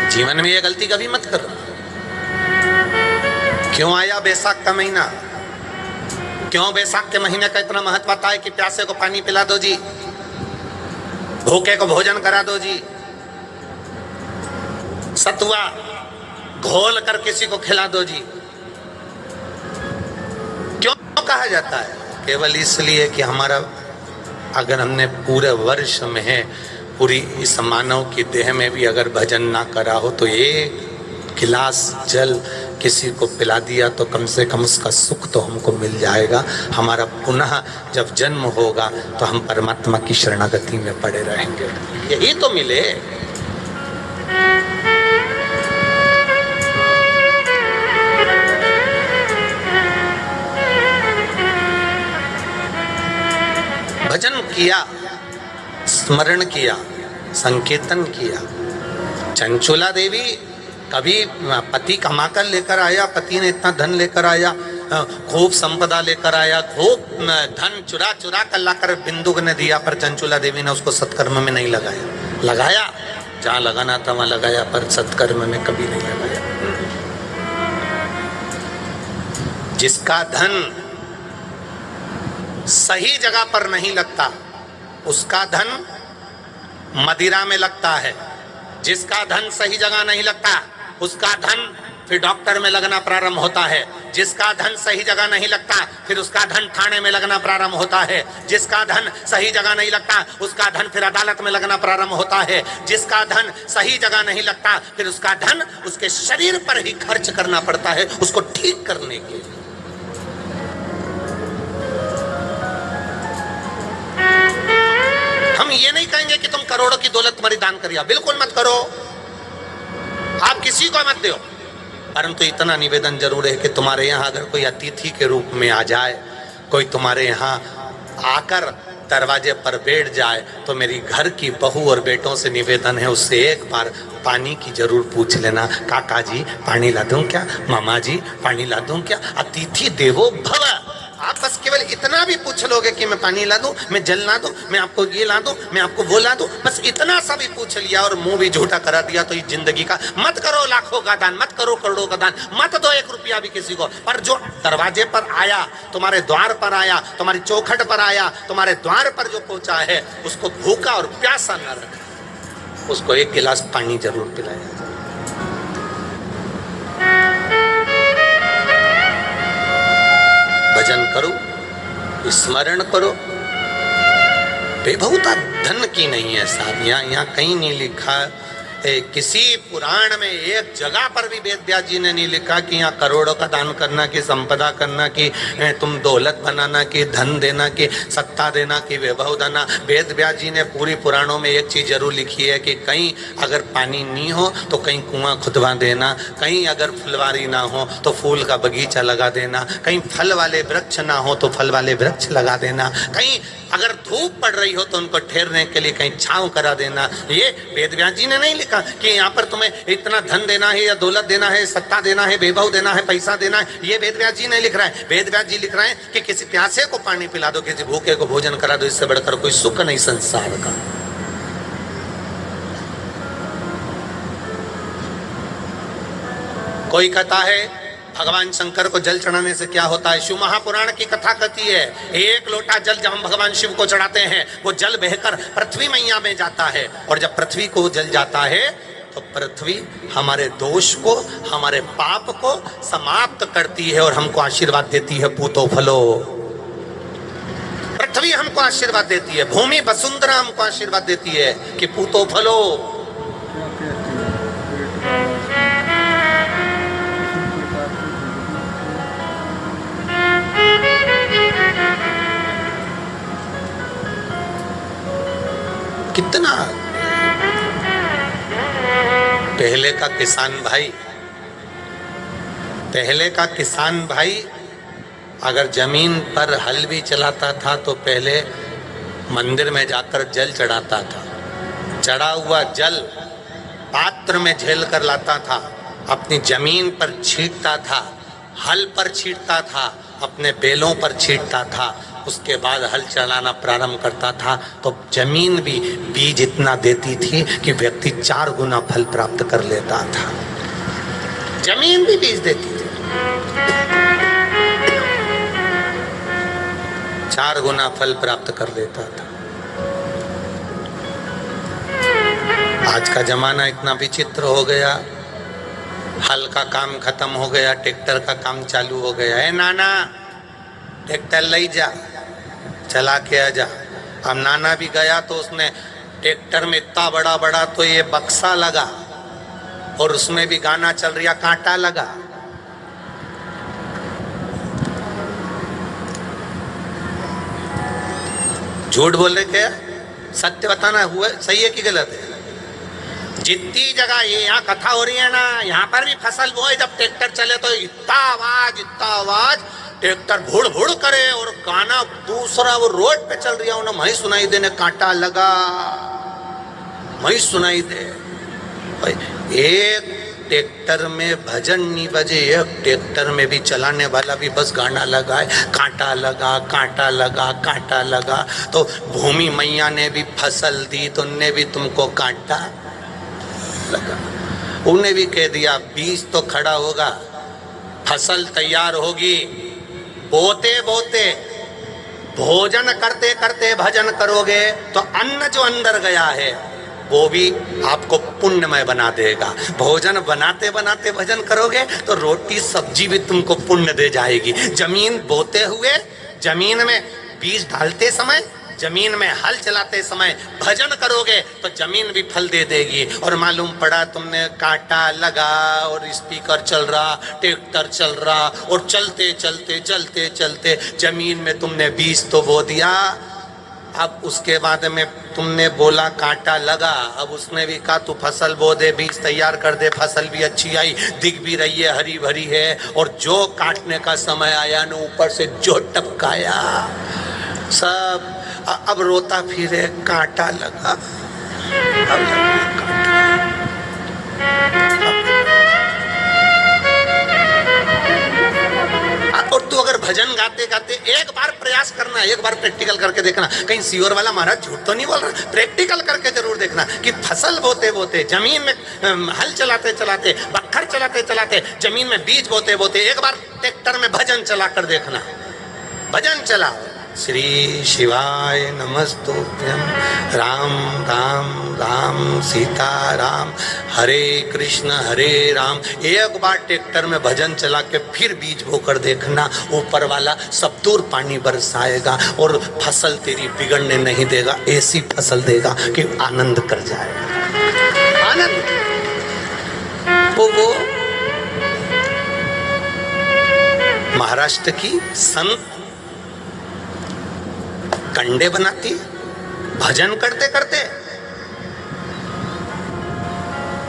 जीवन में ये गलती कभी मत करना। क्यों आया बैसाख का महीना? क्यों बैसाख के महीने का इतना महत्व आता है कि प्यासे को पानी पिला दो जी, भूखे को भोजन करा दो जी, सतुआ घोल कर किसी को खिला दो जी। क्यों कहा जाता है? केवल इसलिए कि हमारा, अगर हमने पूरे वर्ष में है, पूरी इस मानव की देह में भी अगर भजन ना करा हो तो एक गिलास जल किसी को पिला दिया तो कम से कम उसका सुख तो हमको मिल जाएगा। हमारा पुनः जब जन्म होगा तो हम परमात्मा की शरणागति में पड़े रहेंगे, यही तो मिले। भजन किया, स्मरण किया, संकीर्तन किया। चंचुला देवी कभी पति कमाकर लेकर आया, पति ने इतना धन लेकर आया, खूब संपदा लेकर आया, खूब धन चुरा चुरा कर लाकर बिंदु ने दिया, पर चंचुला देवी ने उसको सत्कर्म में नहीं लगाया। लगाया जहाँ लगाना था वहां लगाया, पर सत्कर्म में कभी नहीं लगाया। जिसका धन सही जगह पर नहीं लगता, उसका धन मदिरा में लगता है। जिसका धन सही जगह नहीं लगता उसका धन फिर डॉक्टर में लगना प्रारंभ होता है। जिसका धन सही जगह नहीं लगता फिर उसका धन थाने में लगना प्रारंभ होता है। जिसका धन सही जगह नहीं लगता उसका धन फिर अदालत में लगना प्रारंभ होता है। जिसका धन सही जगह नहीं लगता फिर उसका धन उसके शरीर पर ही खर्च करना पड़ता है उसको ठीक करने के लिए। हम ये नहीं कहेंगे कि तुम करोड़ों की दौलत तुम्हारी दान करिए, बिल्कुल मत करो, आप किसी को मत दो, परंतु इतना निवेदन जरूर है कि तुम्हारे यहाँ अगर कोई अतिथि के रूप में आ जाए, कोई तुम्हारे यहाँ आकर दरवाजे पर बैठ जाए, तो मेरी घर की बहू और बेटों से निवेदन है उससे एक बार पानी की जरूर पूछ लेना। काका जी पानी ला दूं क्या, मामा जी पानी ला दूं क्या। अतिथि देवो भव। आप बस केवल इतना भी पूछ लोगे कि मैं पानी ला दूं, मैं जल ला दूं, मैं आपको ये ला दूं, मैं आपको वो ला दूं, बस इतना सा भी पूछ लिया और मुंह भी झूठा करा दिया तो इस जिंदगी का मत करो लाखों का दान, मत करो करोड़ों का दान, मत दो एक रुपया भी किसी को। पर जो दरवाजे पर आया, तुम्हारे द्वार पर आया, तुम्हारी चौखट पर आया, तुम्हारे द्वार पर जो पहुंचा है उसको भूखा और प्यासा न रखा, उसको एक गिलास पानी जरूर पिलाया। भजन करो, स्मरण करो। बेभूता धन की नहीं है साहब, यहाँ कहीं नहीं लिखा। किसी पुराण में एक जगह पर भी वेद व्यास जी ने नहीं लिखा कि यहाँ करोड़ों का दान करना, कि संपदा करना, कि तुम दौलत बनाना, कि धन देना, कि सत्ता देना, कि वैभव देना। वेद व्यास जी ने पूरी पुराणों में एक चीज जरूर लिखी है कि कहीं अगर पानी नहीं हो तो कहीं कुआं खुदवा देना, कहीं अगर फुलवारी ना हो तो फूल का बगीचा लगा देना, कहीं फल वाले वृक्ष ना हो तो फल वाले वृक्ष लगा देना, कहीं अगर धूप पड़ रही हो तो उनको ठहरने के लिए कहीं छांव करा देना। ये वेद व्यास जी ने नहीं लिखा कि यहाँ पर तुम्हें इतना धन देना है या दौलत देना है, सत्ता देना है, वैभव देना है, पैसा देना है। ये वेद व्यास जी नहीं लिख रहा है। वेद व्यास जी लिख रहे हैं कि किसी प्यासे को पानी पिला दो, किसी भूखे को भोजन करा दो, इससे बढ़कर कोई सुख नहीं संसार का। कोई कहता है भगवान शंकर को जल चढ़ाने से क्या होता है। शिव महापुराण की कथा कहती है एक लोटा जल जब हम भगवान शिव को चढ़ाते हैं वो जल बहकर पृथ्वी मैया में जाता है, और जब पृथ्वी को जल जाता है तो पृथ्वी हमारे दोष को, हमारे पाप को समाप्त करती है और हमको आशीर्वाद देती है पूतो फलो। पृथ्वी हमको आशीर्वाद देती है, भूमि वसुंधरा हमको आशीर्वाद देती है कि पूतो फलो। कितना पहले का किसान भाई अगर जमीन पर हल भी चलाता था तो पहले मंदिर में जाकर जल चढ़ाता था। चढ़ा हुआ जल पात्र में झेल कर लाता था, अपनी जमीन पर छींटता था, हल पर छींटता था, अपने बैलों पर छींटता था, उसके बाद हल चलाना प्रारंभ करता था। तो जमीन भी बीज इतना देती थी कि व्यक्ति 4 गुना फल प्राप्त कर लेता था। जमीन भी बीज देती थी, 4 गुना फल प्राप्त कर लेता था। आज का जमाना इतना विचित्र हो गया, हल का काम खत्म हो गया, ट्रैक्टर का काम चालू हो गया है। नाना ट्रैक्टर ले जा, चला के आ जा। अब नाना भी गया तो उसने ट्रैक्टर में इतना बड़ा बड़ा तो ये बक्सा लगा और उसमें भी गाना चल रहा, कांटा लगा। झूठ बोल रहे क्या, सत्य बताना हुआ सही है कि गलत है। जितनी जगह ये यहाँ कथा हो रही है ना, यहाँ पर भी फसल बोए जब ट्रैक्टर चले तो इतना आवाज ट्रैक्टर भुड़ भुड़ करे और गाना दूसरा वो रोड पे चल रही है, मही सुनाई देने कांटा लगा, मही सुनाई दे। एक ट्रैक्टर में भजन नहीं बजे, एक ट्रैक्टर में भी चलाने वाला भी बस गाना लगाए, कांटा लगा कांटा लगा कांटा लगा। तो भूमि मैया ने भी फसल दी तो उनने भी तुमको कांटा लगा। उन्हें भी कह दिया बीज तो खड़ा होगा, फसल तैयार होगी, बोते बोते भोजन करते करते भजन करोगे तो अन्न जो अंदर गया है वो भी आपको पुण्यमय बना देगा। भोजन बनाते बनाते भजन करोगे तो रोटी सब्जी भी तुमको पुण्य दे जाएगी। जमीन बोते हुए, जमीन में बीज डालते समय, जमीन में हल चलाते समय भजन करोगे तो जमीन भी फल दे देगी। और मालूम पड़ा तुमने कांटा लगा और स्पीकर चल रहा, ट्रैक्टर चल रहा और चलते चलते चलते चलते जमीन में तुमने बीज तो बो दिया, अब उसके बाद में तुमने बोला कांटा लगा, अब उसने भी कहा तू फसल बो दे, बीज तैयार कर दे, फसल भी अच्छी आई, दिख भी रही है, हरी भरी है, और जो काटने का समय आया न ऊपर से जो टपकाया सब अब रोता फिरे कांटा लगा। अब और तू अगर भजन गाते गाते एक बार प्रयास करना, एक बार प्रैक्टिकल करके देखना, कहीं सीवर वाला महाराज झूठ तो नहीं बोल रहा, प्रैक्टिकल करके जरूर देखना कि फसल बोते बोते, जमीन में हल चलाते चलाते, बखर चलाते चलाते, जमीन में बीज बोते बोते एक बार ट्रैक्टर में भजन चला कर देखना। भजन चलाओ, श्री शिवाय नमस्तुभ्यं, राम राम राम सीता राम, हरे कृष्ण हरे राम। एक बार ट्रैक्टर में भजन चला के फिर बीज बोकर देखना, ऊपर वाला सब दूर पानी बरसाएगा और फसल तेरी बिगड़ने नहीं देगा, ऐसी फसल देगा कि आनंद कर जाएगा। आनंद वो महाराष्ट्र की संत कंडे बनाती भजन करते करते,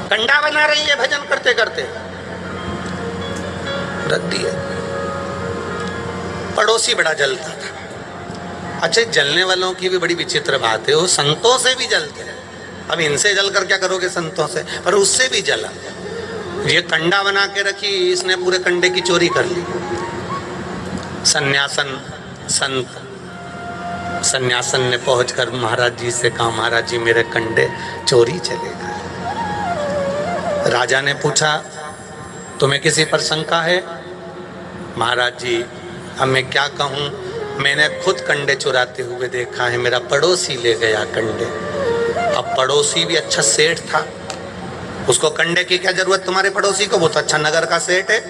कंडा बना रही है भजन करते करते, रख दिया। पड़ोसी बड़ा जलता था। अच्छा, जलने वालों की भी बड़ी विचित्र बात है, वो संतों से भी जलते हैं। अब इनसे जलकर क्या करोगे संतों से, पर उससे भी जला। ये कंडा बना के रखी, इसने पूरे कंडे की चोरी कर ली। सन्यासन ने पहुंचकर महाराज जी से कहा, महाराज जी मेरे कंडे चोरी चले गए। राजा ने पूछा तुम्हें किसी पर शंका है? महाराज जी अब मैं क्या कहूँ, मैंने खुद कंडे चुराते हुए देखा है, मेरा पड़ोसी ले गया कंडे। अब पड़ोसी भी अच्छा सेठ था, उसको कंडे की क्या जरूरत तुम्हारे पड़ोसी को, वो तो अच्छा नगर का सेठ है।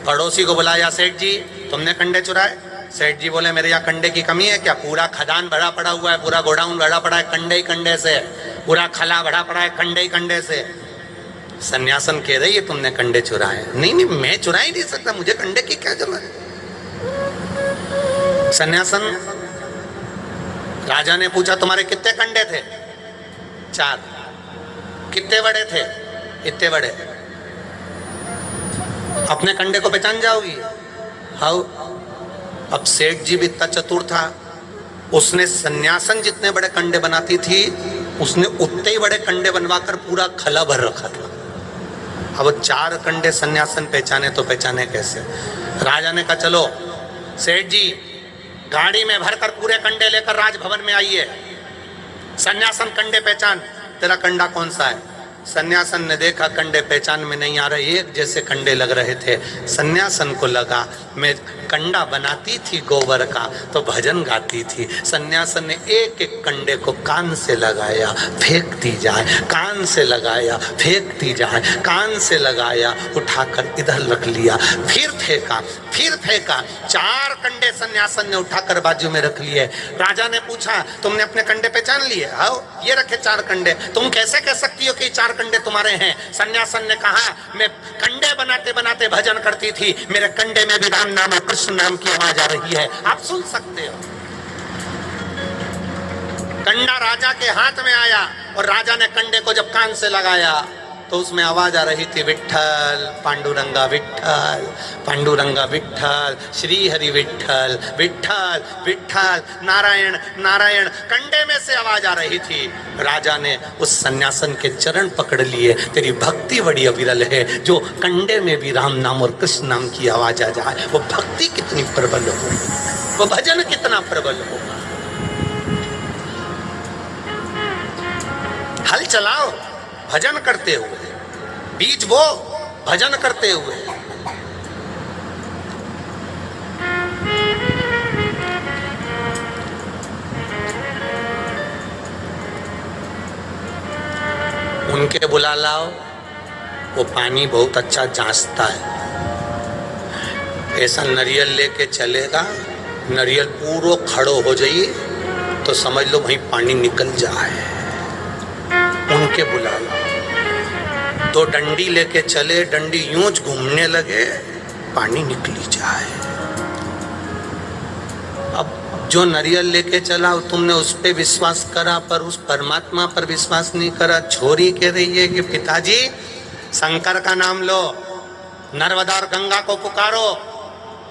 पड़ोसी को बुलाया, सेठ जी तुमने कंडे चुराए? सेठ जी बोले मेरे यहाँ कंडे की कमी है क्या, पूरा खदान भरा पड़ा हुआ है, पूरा गोडाउन भरा पड़ा है कंडे ही कंडे से, पूरा खला भरा पड़ा है कंडे ही कंडे से। सन्यासन कह रही है तुमने कंडे चुराए? नहीं नहीं, मैं चुरा ही नहीं सकता, मुझे कंडे की क्या जरूरत है। सन्यासन, राजा ने पूछा तुम्हारे कितने कंडे थे? 4। कितने बड़े थे? इतने बड़े। अपने कंडे को पहचान जाओगी? हाउ? अब सेठ जी भी इतना चतुर था, उसने सन्यासन जितने बड़े कंडे बनाती थी उसने उतने ही बड़े कंडे बनवाकर पूरा खला भर रखा था। अब 4 कंडे सन्यासन पहचाने तो पहचाने कैसे? राजा ने कहा चलो सेठ जी गाड़ी में भरकर पूरे कंडे लेकर राजभवन में आइए, सन्यासन कंडे पहचान, तेरा कंडा कौन सा है? सन्यासन ने देखा कंडे पहचान में नहीं आ रहे, एक जैसे कंडे लग रहे थे। सन्यासन को लगा मैं कंडा बनाती थी गोबर का तो भजन गाती थी। सन्यासन ने एक एक कंडे को कान से लगाया, फेंकती जाए, कान से लगाया, फेंकती जाए, कान से लगाया, उठाकर इधर रख लिया, फिर फेंका, फिर फेंका। 4 कंडे सन्यासन ने उठाकर बाजू में रख लिए। राजा ने पूछा तुमने अपने कंडे पहचान लिए? आओ ये रखे 4 कंडे, तुम कैसे कह सकती हो कि 4 कंडे तुम्हारे हैं? सन्यासन ने कहा मैं कंडे बनाते बनाते भजन करती थी, मेरे कंडे में भी राम नाम और कृष्ण नाम की आवाज आ रही है, आप सुन सकते हो। कंडा राजा के हाथ में आया और राजा ने कंडे को जब कान से लगाया तो उसमें आवाज आ रही थी विठ्ठल पांडुरंगा विठ्ठल, पांडुरंगा विठ्ठल, श्री हरि विठ्ठल, विठ्ठल विठ्ठल, नारायण नारायण। कंडे में से आवाज आ रही थी। राजा ने उस सन्यासन के चरण पकड़ लिए, तेरी भक्ति बड़ी अविरल है, जो कंडे में भी राम नाम और कृष्ण नाम की आवाज आ जाए, वो भक्ति कितनी प्रबल होगी, वो भजन कितना प्रबल होगा। हल चलाओ भजन करते हुए, बीज बो भजन करते हुए। उनके बुला लाओ, वो पानी बहुत अच्छा जांचता है। ऐसा नारियल लेके चलेगा, नारियल पूरा खड़ो हो जाइए तो समझ लो वहीं पानी निकल जाए। उनके बुला लो। तो डंडी लेके चले, डंडी यूं घूमने लगे, पानी निकली जाए। अब जो नारियल लेके चला तुमने उस पे विश्वास करा, पर उस परमात्मा पर विश्वास नहीं करा। छोरी कह रही है कि पिताजी शंकर का नाम लो, नर्मदा और गंगा को पुकारो,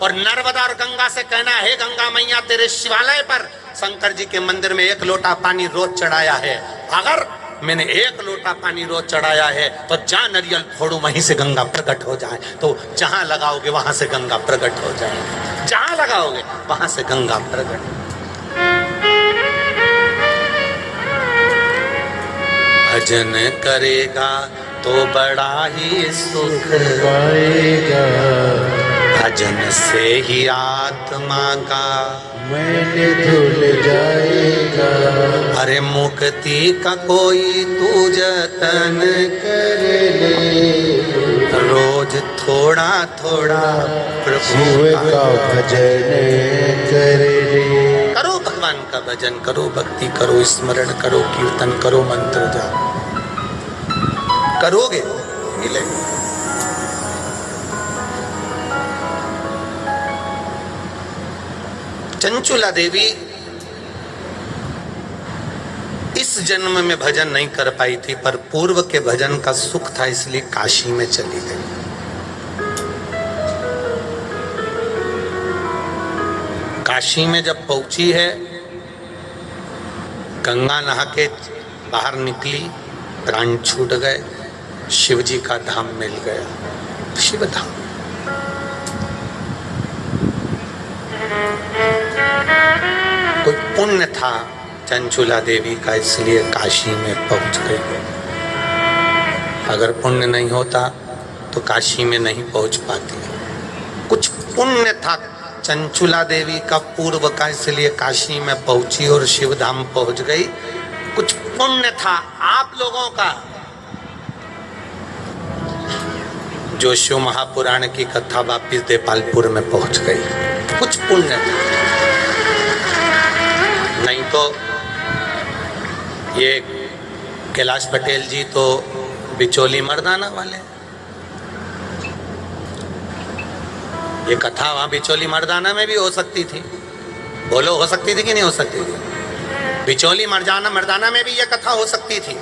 और नर्मदा और गंगा से कहना, हे गंगा मैया तेरे शिवालय पर शंकर जी के मंदिर में 1 लोटा पानी रोज चढ़ाया है। अगर मैंने 1 लोटा पानी रोज चढ़ाया है तो जहाँ नारियल फोड़ू वहीं से गंगा प्रकट हो जाए। तो जहाँ लगाओगे वहां से गंगा प्रकट हो जाए, जहाँ लगाओगे वहां से गंगा प्रकट। भजन करेगा तो बड़ा ही सुख पाएगा, भजन से ही आत्मा का मैंने धुल जाएगा। अरे मुक्ति का कोई तू जतन कर ले रोज थोड़ा थोड़ा प्रभु शिव का भजन कर ले। करो, भगवान का भजन करो, भक्ति करो, स्मरण करो, कीर्तन करो, मंत्र जाओ, करोगे मिलेगा। चंचुला देवी इस जन्म में भजन नहीं कर पाई थी, पर पूर्व के भजन का सुख था इसलिए काशी में चली गई। काशी में जब पहुंची है, गंगा नहा के बाहर निकली, प्राण छूट गए, शिव जी का धाम मिल गया, शिव धाम। कोई पुण्य था चंचुला देवी का, इसलिए काशी में पहुंच गई। अगर पुण्य नहीं होता तो काशी में नहीं पहुंच पाती। कुछ पुण्य था चंचुला देवी का पूर्व का, इसलिए काशी में पहुंची और शिव धाम पहुंच गई। कुछ पुण्य था आप लोगों का, जो शिव महापुराण की कथा वापिस देपालपुर में पहुंच गई। कुछ पुण्य था, नहीं तो ये कैलाश पटेल जी तो बिचौली मर्दाना वाले। ये कथा वहां बिचौली मर्दाना में भी हो सकती थी, बोलो हो सकती थी कि नहीं हो सकती थी? बिचौली मर्दाना में भी ये कथा हो सकती थी।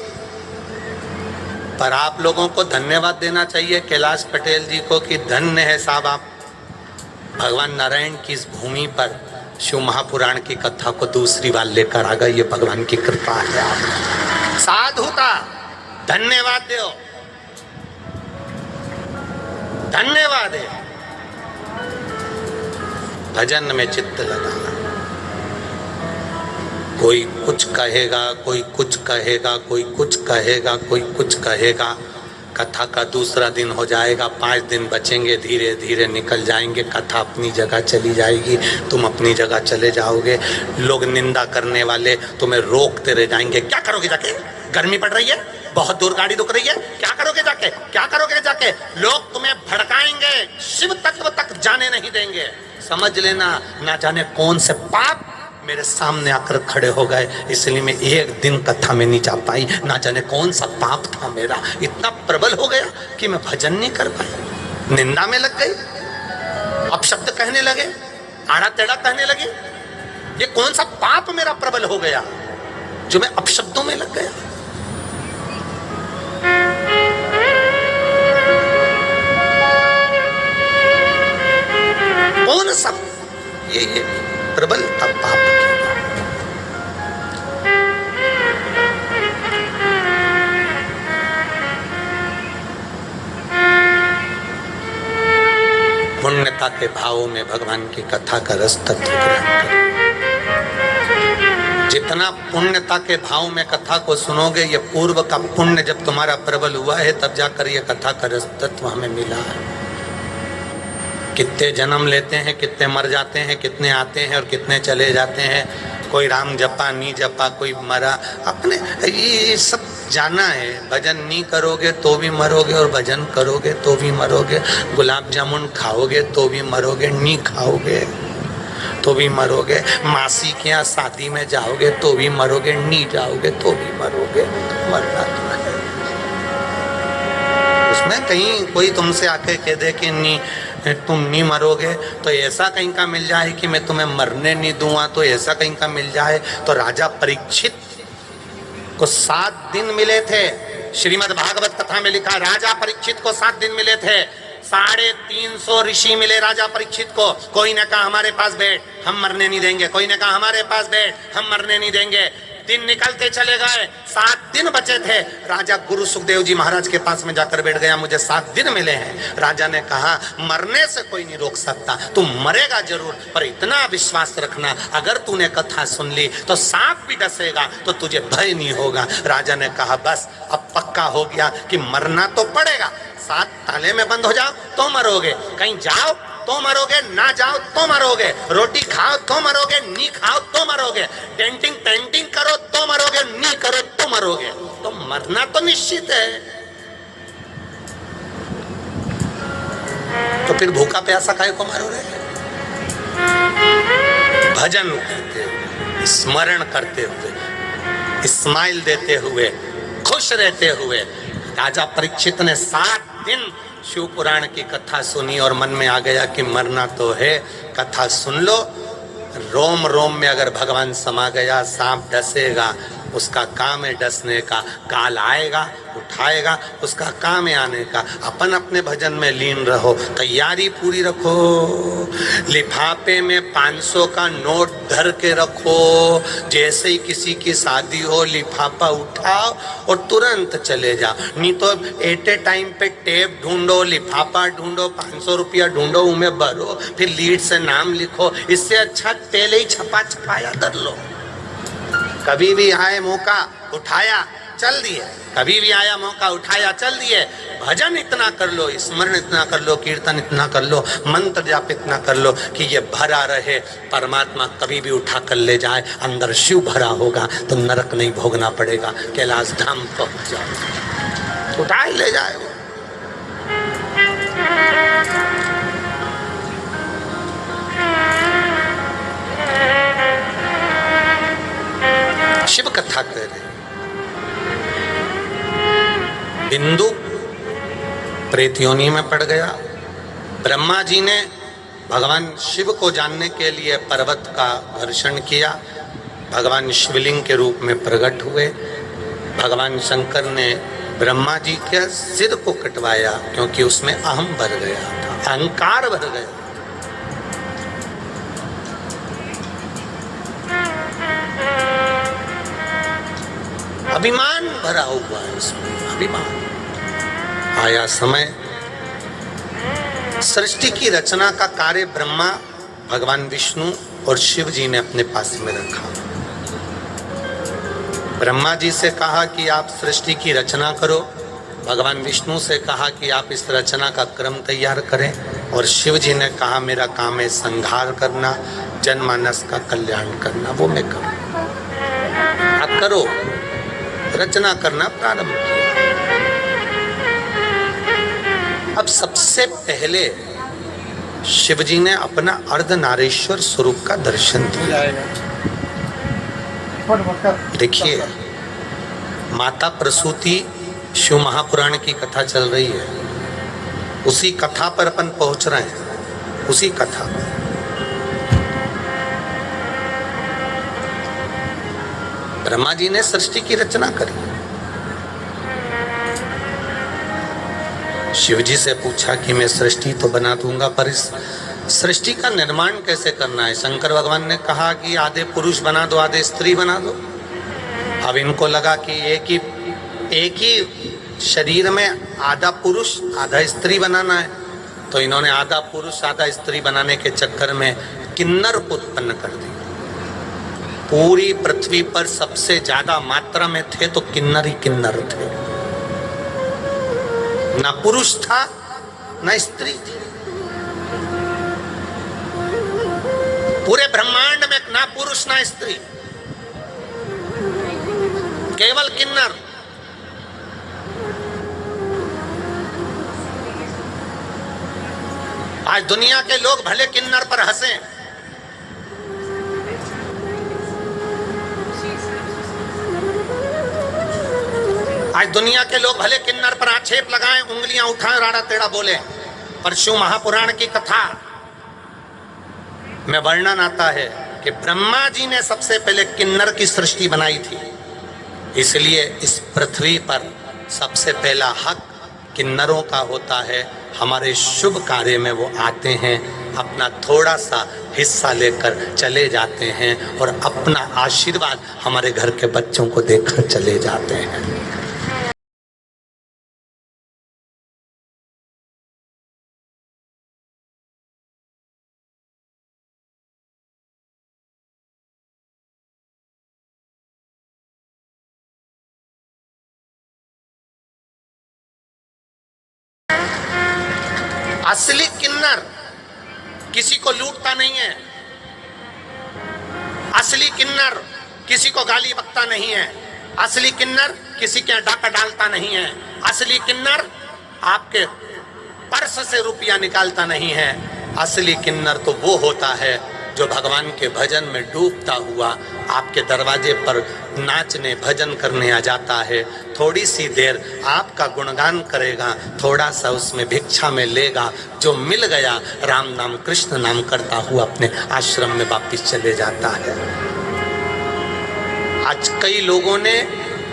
पर आप लोगों को धन्यवाद देना चाहिए कैलाश पटेल जी को कि धन्य है साहब, आप भगवान नारायण की इस भूमि पर शिव महापुराण की कथा को दूसरी बार लेकर आ गए। ये भगवान की कृपा है। आप साधुता, धन्यवाद दो, धन्यवाद है। भजन में चित्त लगाना। कोई कुछ कहेगा, कोई कुछ कहेगा, कोई कुछ कहेगा, कोई कुछ कहेगा। कथा का दूसरा दिन हो जाएगा, 5 दिन बचेंगे, धीरे धीरे निकल जाएंगे, कथा अपनी जगह चली जाएगी, तुम अपनी जगह चले जाओगे। लोग निंदा करने वाले तुम्हें रोकते रह जाएंगे। क्या करोगे जाके? गर्मी पड़ रही है, बहुत दूर गाड़ी रुक रही है, क्या करोगे जाके? क्या करोगे जाके? लोग तुम्हें भड़काएंगे, शिव तत्व तक जाने नहीं देंगे। समझ लेना, ना जाने कौन से पाप मेरे सामने आकर खड़े हो गए, इसलिए मैं एक दिन कथा में नहीं जा पाई। ना जाने कौन सा पाप था मेरा, इतना प्रबल हो गया कि मैं भजन नहीं कर पाई। निंदा में लग गई, अपशब्द कहने लगे, आड़ा टेढ़ा कहने लगे। ये कौन सा पाप मेरा प्रबल हो गया जो मैं अपशब्दों में लग गया? कौन सा ये प्रबल था पाप की। पुण्यता के भावों में भगवान की कथा का रस तत्व ग्रहण करें। जितना पुण्यता के भाव में कथा को सुनोगे, ये पूर्व का पुण्य जब तुम्हारा प्रबल हुआ है तब जाकर ये कथा का रस तत्व हमें मिला है। कितने जन्म लेते हैं, कितने मर जाते हैं, कितने आते हैं और कितने चले जाते हैं। कोई राम जपा नहीं जपा, कोई मरा, अपने ये सब जाना है, भजन नहीं करोगे तो भी मरोगे और भजन करोगे तो भी मरोगे। गुलाब जामुन खाओगे तो भी मरोगे, नहीं खाओगे तो भी मरोगे। मासी के यहाँ शादी में जाओगे तो भी मरोगे, नहीं जाओगे तो भी मरोगे। मरना तो है। उसमें कहीं कोई तुमसे आके कह दे कि नहीं तुम नहीं मरोगे, तो ऐसा कहीं का मिल जाए कि मैं तुम्हें मरने नहीं दूंगा, तो ऐसा कहीं का मिल जाए। तो राजा परीक्षित को 7 दिन मिले थे। श्रीमद् भागवत कथा में लिखा, राजा परीक्षित को 7 दिन मिले थे। 350 ऋषि मिले राजा परीक्षित को। कोई ने कहा हमारे पास बैठ, हम मरने नहीं देंगे। कोई ने कहा हमारे पास बैठ, हम मरने नहीं देंगे। दिन निकलते चले गए, 7 दिन बचे थे। राजा गुरु सुखदेव जी महाराज के पास में जाकर बैठ गया, मुझे 7 दिन मिले हैं। राजा ने कहा मरने से कोई नहीं रोक सकता, तू मरेगा जरूर, पर इतना विश्वास रखना, अगर तूने कथा सुन ली तो सांप भी डसेगा तो तुझे भय नहीं होगा। राजा ने कहा बस अब पक्का हो गया कि मरना तो पड़ेगा। 7 ताले में बंद हो जाओ तो मरोगे, कहीं जाओ तो मरोगे, ना जाओ तो मरोगे, रोटी खाओ तो मरोगे, नहीं खाओ तो मरोगे, डेंटिंग पेंटिंग करो तो मरोगे, नहीं करो तो मरोगे। तो मरना तो निश्चित है। तो फिर भूखा प्यासा काहे को मारोगे? भजन करते हुए, स्मरण करते हुए, स्माइल देते हुए, खुश रहते हुए राजा परीक्षित ने 7 दिन शिव पुराण की कथा सुनी और मन में आ गया कि मरना तो है। कथा सुन लो, रोम रोम में अगर भगवान समा गया, सांप डसेगा, उसका काम है डसने का। काल आएगा, उठाएगा, उसका काम है आने का। अपन अपने भजन में लीन रहो, तैयारी पूरी रखो। लिफाफे में 500 का नोट धर के रखो। जैसे ही किसी की शादी हो, लिफाफा उठाओ और तुरंत चले जाओ। नहीं तो एट ए टाइम पे टेप ढूंढो, लिफाफा ढूंढो, 500 रुपया ढूंढो, उनमें भरो, फिर लीड से नाम लिखो। इससे अच्छा पहले ही छपाया कर लो। कभी भी आए मौका उठाया चल दिए, कभी भी आया मौका उठाया चल दिए। भजन इतना कर लो, स्मरण इतना कर लो, कीर्तन इतना कर लो, मंत्र जाप इतना कर लो कि ये भरा रहे। परमात्मा कभी भी उठा कर ले जाए। अंदर शिव भरा होगा तो नरक नहीं भोगना पड़ेगा, कैलाश धाम पहुंच जाओ, उठा ही ले जाए। शिव कथा कह रहे। बिंदु प्रेत योनि में पड़ गया। ब्रह्मा जी ने भगवान शिव को जानने के लिए पर्वत का घर्षण किया। भगवान शिवलिंग के रूप में प्रकट हुए। भगवान शंकर ने ब्रह्मा जी के सिर को कटवाया, क्योंकि उसमें अहम भर गया था, अहंकार भर गया। अभिमान भरा हुआ है उसमें, अभिमान। आया समय, सृष्टि की रचना का कार्य ब्रह्मा, भगवान विष्णु और शिव जी ने अपने पास में रखा। ब्रह्मा जी से कहा कि आप सृष्टि की रचना करो, भगवान विष्णु से कहा कि आप इस रचना का क्रम तैयार करें, और शिव जी ने कहा मेरा काम है संहार करना, जनमानस का कल्याण करना, वो मैं करूं, आप करो। रचना करना प्रारंभ किया। अब सबसे पहले शिव जी ने अपना अर्धनारीश्वर स्वरूप का दर्शन दिया। देखिए, माता प्रसूति शिव महापुराण की कथा चल रही है, उसी कथा पर अपन पहुंच रहे हैं, उसी कथा पर। ब्रह्मा जी ने सृष्टि की रचना करी। शिव जी से पूछा कि मैं सृष्टि तो बना दूंगा, पर इस सृष्टि का निर्माण कैसे करना है? शंकर भगवान ने कहा कि आधे पुरुष बना दो, आधे स्त्री बना दो। अब इनको लगा कि एक ही शरीर में आधा पुरुष आधा स्त्री बनाना है, तो इन्होंने आधा पुरुष आधा स्त्री बनाने के चक्कर में किन्नर को उत्पन्न कर दिया। पूरी पृथ्वी पर सबसे ज्यादा मात्रा में थे तो किन्नर ही किन्नर थे, ना पुरुष था ना स्त्री थी। पूरे ब्रह्मांड में ना पुरुष ना स्त्री, केवल किन्नर। आज दुनिया के लोग भले किन्नर पर हंसें, आज दुनिया के लोग भले किन्नर पर आक्षेप लगाएं, उंगलियां उठाएं, राड़ा टेढ़ा बोले, पर शिव महापुराण की कथा में वर्णन आता है कि ब्रह्मा जी ने सबसे पहले किन्नर की सृष्टि बनाई थी। इसलिए इस पृथ्वी पर सबसे पहला हक किन्नरों का होता है। हमारे शुभ कार्य में वो आते हैं, अपना थोड़ा सा हिस्सा लेकर चले जाते हैं और अपना आशीर्वाद हमारे घर के बच्चों को देकर चले जाते हैं। असली किन्नर किसी को लूटता नहीं है, असली किन्नर किसी को गाली बकता नहीं है, असली किन्नर किसी के डाका डालता नहीं है, असली किन्नर आपके पर्स से रुपया निकालता नहीं है। असली किन्नर तो वो होता है जो भगवान के भजन में डूबता हुआ आपके दरवाजे पर नाचने भजन करने आ जाता है। थोड़ी सी देर आपका गुणगान करेगा, थोड़ा सा उसमें भिक्षा में लेगा, जो मिल गया राम नाम कृष्ण नाम करता हुआ अपने आश्रम में वापिस चले जाता है। आज कई लोगों ने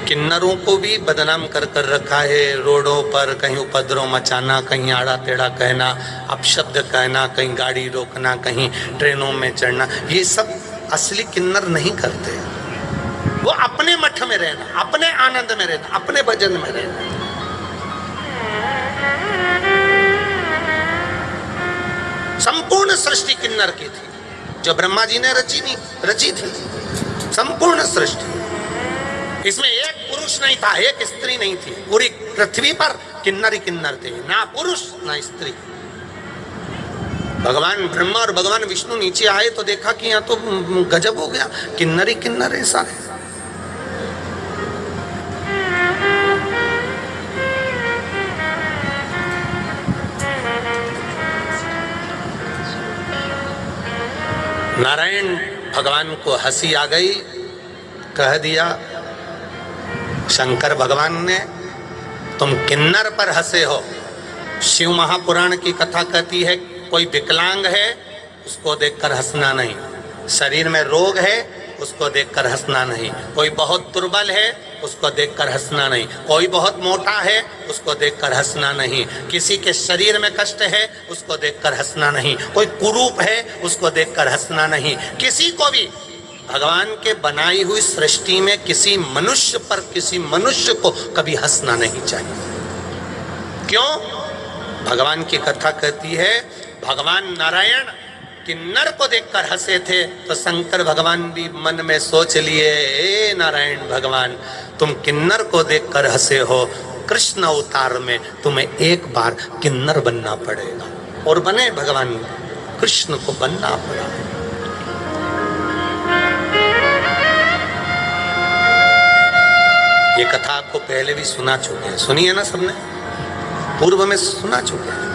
किन्नरों को भी बदनाम कर कर रखा है। रोडों पर कहीं उपद्रव मचाना, कहीं आड़ा टेढ़ा कहना, अपशब्द कहना, कहीं गाड़ी रोकना, कहीं ट्रेनों में चढ़ना, ये सब असली किन्नर नहीं करते। वो अपने मठ में रहना, अपने आनंद में रहना, अपने भजन में रहना। संपूर्ण सृष्टि किन्नर की थी, जो ब्रह्मा जी ने रची थी। संपूर्ण सृष्टि, इसमें एक पुरुष नहीं था, एक स्त्री नहीं थी। पूरी पृथ्वी पर किन्नर ही किन्नर थे, ना पुरुष ना स्त्री। भगवान ब्रह्मा और भगवान विष्णु नीचे आए तो देखा कि यहाँ तो गजब हो गया, किन्नर ही किन्नर ऐसा है। नारायण भगवान को हंसी आ गई, कह दिया शंकर भगवान ने, तुम किन्नर पर हंसे हो। शिव महापुराण की कथा कहती है कोई विकलांग है उसको देखकर हंसना नहीं, शरीर में रोग है उसको देखकर हंसना नहीं, कोई बहुत दुर्बल है उसको देखकर हंसना नहीं, कोई बहुत मोटा है उसको देखकर हंसना नहीं, किसी के शरीर में कष्ट है उसको देखकर हंसना नहीं, कोई कुरूप है उसको देखकर हंसना नहीं। किसी को भी भगवान के बनाई हुई सृष्टि में किसी मनुष्य पर, किसी मनुष्य को कभी हंसना नहीं चाहिए। क्यों? भगवान की कथा कहती है भगवान नारायण किन्नर को देखकर हंसे थे तो शंकर भगवान भी मन में सोच लिए, ए नारायण भगवान तुम किन्नर को देखकर हंसे हो, कृष्ण अवतार में तुम्हें एक बार किन्नर बनना पड़ेगा। और बने, भगवान कृष्ण को बनना पड़ा। ये कथा आपको पहले भी सुना चुके हैं, सुनी है ना सबने, पूर्व में सुना चुके हैं।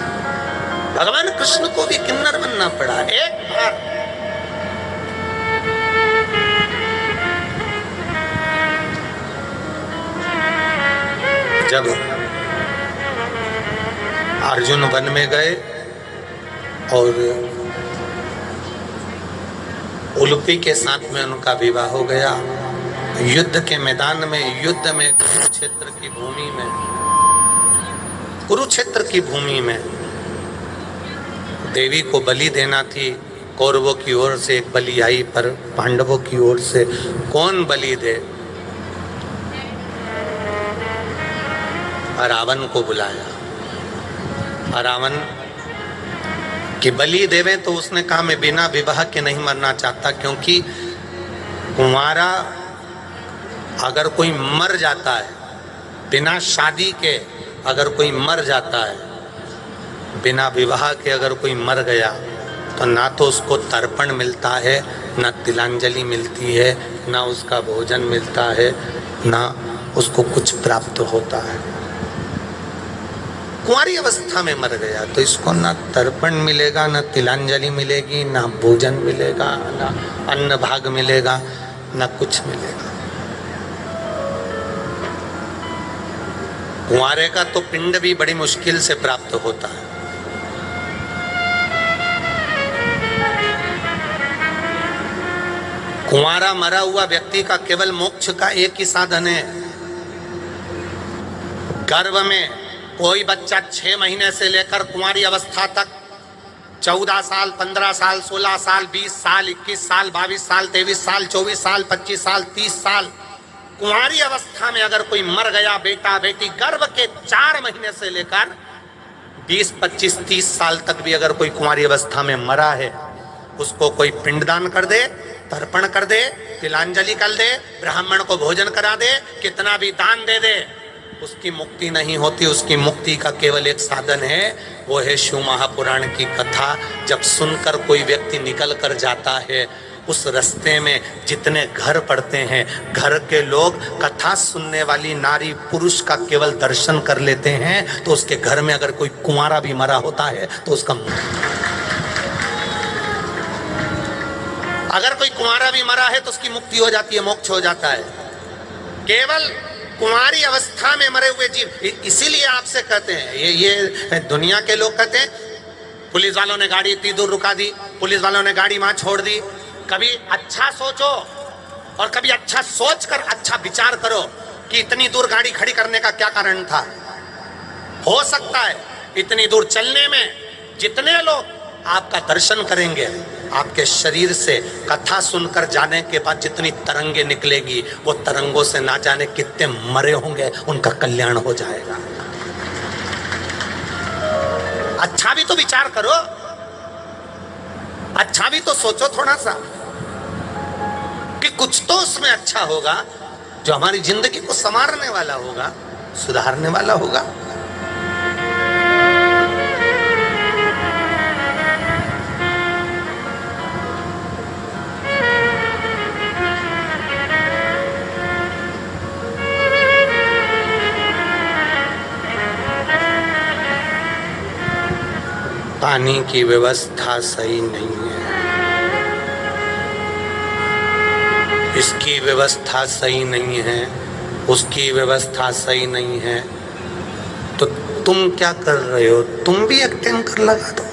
भगवान कृष्ण को भी किन्नर बनना पड़ा एक बार। जब अर्जुन वन में गए और उलूपी के साथ में उनका विवाह हो गया, युद्ध के मैदान में, युद्ध में कुरुक्षेत्र की भूमि में देवी को बलि देना थी। कौरवों की ओर से एक बलि आई, पर पांडवों की ओर से कौन बलि दे? रावण को बुलाया। रावण की बलि देवे तो उसने कहा मैं बिना विवाह के नहीं मरना चाहता, क्योंकि कुंवारा अगर कोई मर जाता है बिना शादी के, अगर कोई मर जाता है बिना विवाह के, अगर कोई मर गया तो ना तो उसको तर्पण मिलता है, ना तिलांजलि मिलती है, ना उसका भोजन मिलता है, ना उसको कुछ प्राप्त होता है। कुंवारी अवस्था में मर गया तो इसको ना तर्पण मिलेगा, ना तिलांजलि मिलेगी, ना भोजन मिलेगा, ना अन्न भाग मिलेगा, ना कुछ मिलेगा। कुंवारे का तो पिंड भी बड़ी मुश्किल से प्राप्त होता है। कुंवारा मरा हुआ व्यक्ति का केवल मोक्ष का एक ही साधन है। गर्भ में कोई बच्चा 6 महीने से लेकर कुंवारी अवस्था तक 14 साल, 15 साल, 16 साल, 20 साल, 21 साल, 22 साल, 23 साल, 24 साल, 25 साल, 30 साल, कुंवारी अवस्था में अगर कोई मर गया बेटा बेटी, गर्भ के 4 महीने से लेकर 20, 25, 30 साल तक भी अगर कोई कुंवारी अवस्था में मरा है, उसको कोई पिंडदान कर दे, तर्पण कर दे, तिलांजलि कर दे, ब्राह्मण को भोजन करा दे, कितना भी दान दे दे, उसकी मुक्ति नहीं होती। उसकी मुक्ति का केवल एक साधन है, वो है शिव महापुराण की कथा। जब सुनकर कोई व्यक्ति निकल कर जाता है, उस रास्ते में जितने घर पड़ते हैं, घर के लोग कथा सुनने वाली नारी पुरुष का केवल दर्शन कर लेते हैं, तो उसके घर में अगर कोई कुंवारा भी मरा होता है तो उसका, अगर कोई कुंवारा भी मरा है तो उसकी मुक्ति हो जाती है, मोक्ष हो जाता है। केवल कुंवारी अवस्था में मरे हुए जीव, इसीलिए आपसे कहते हैं, ये दुनिया के लोग कहते हैं पुलिस वालों ने गाड़ी इतनी दूर रुका दी, पुलिस वालों ने गाड़ी वहां छोड़ दी। कभी अच्छा सोचो और कभी अच्छा सोचकर अच्छा विचार करो कि इतनी दूर गाड़ी खड़ी करने का क्या कारण था। हो सकता है इतनी दूर चलने में जितने लोग आपका दर्शन करेंगे, आपके शरीर से कथा सुनकर जाने के बाद जितनी तरंगे निकलेगी, वो तरंगों से ना जाने कितने मरे होंगे, उनका कल्याण हो जाएगा। अच्छा भी तो विचार करो, अच्छा भी तो सोचो थोड़ा सा कि कुछ तो उसमें अच्छा होगा जो हमारी जिंदगी को संवारने वाला होगा, सुधारने वाला होगा। पानी की व्यवस्था सही नहीं है, इसकी व्यवस्था सही नहीं है, उसकी व्यवस्था सही नहीं है, तो तुम क्या कर रहे हो? तुम भी एक टैंकर लगा दो,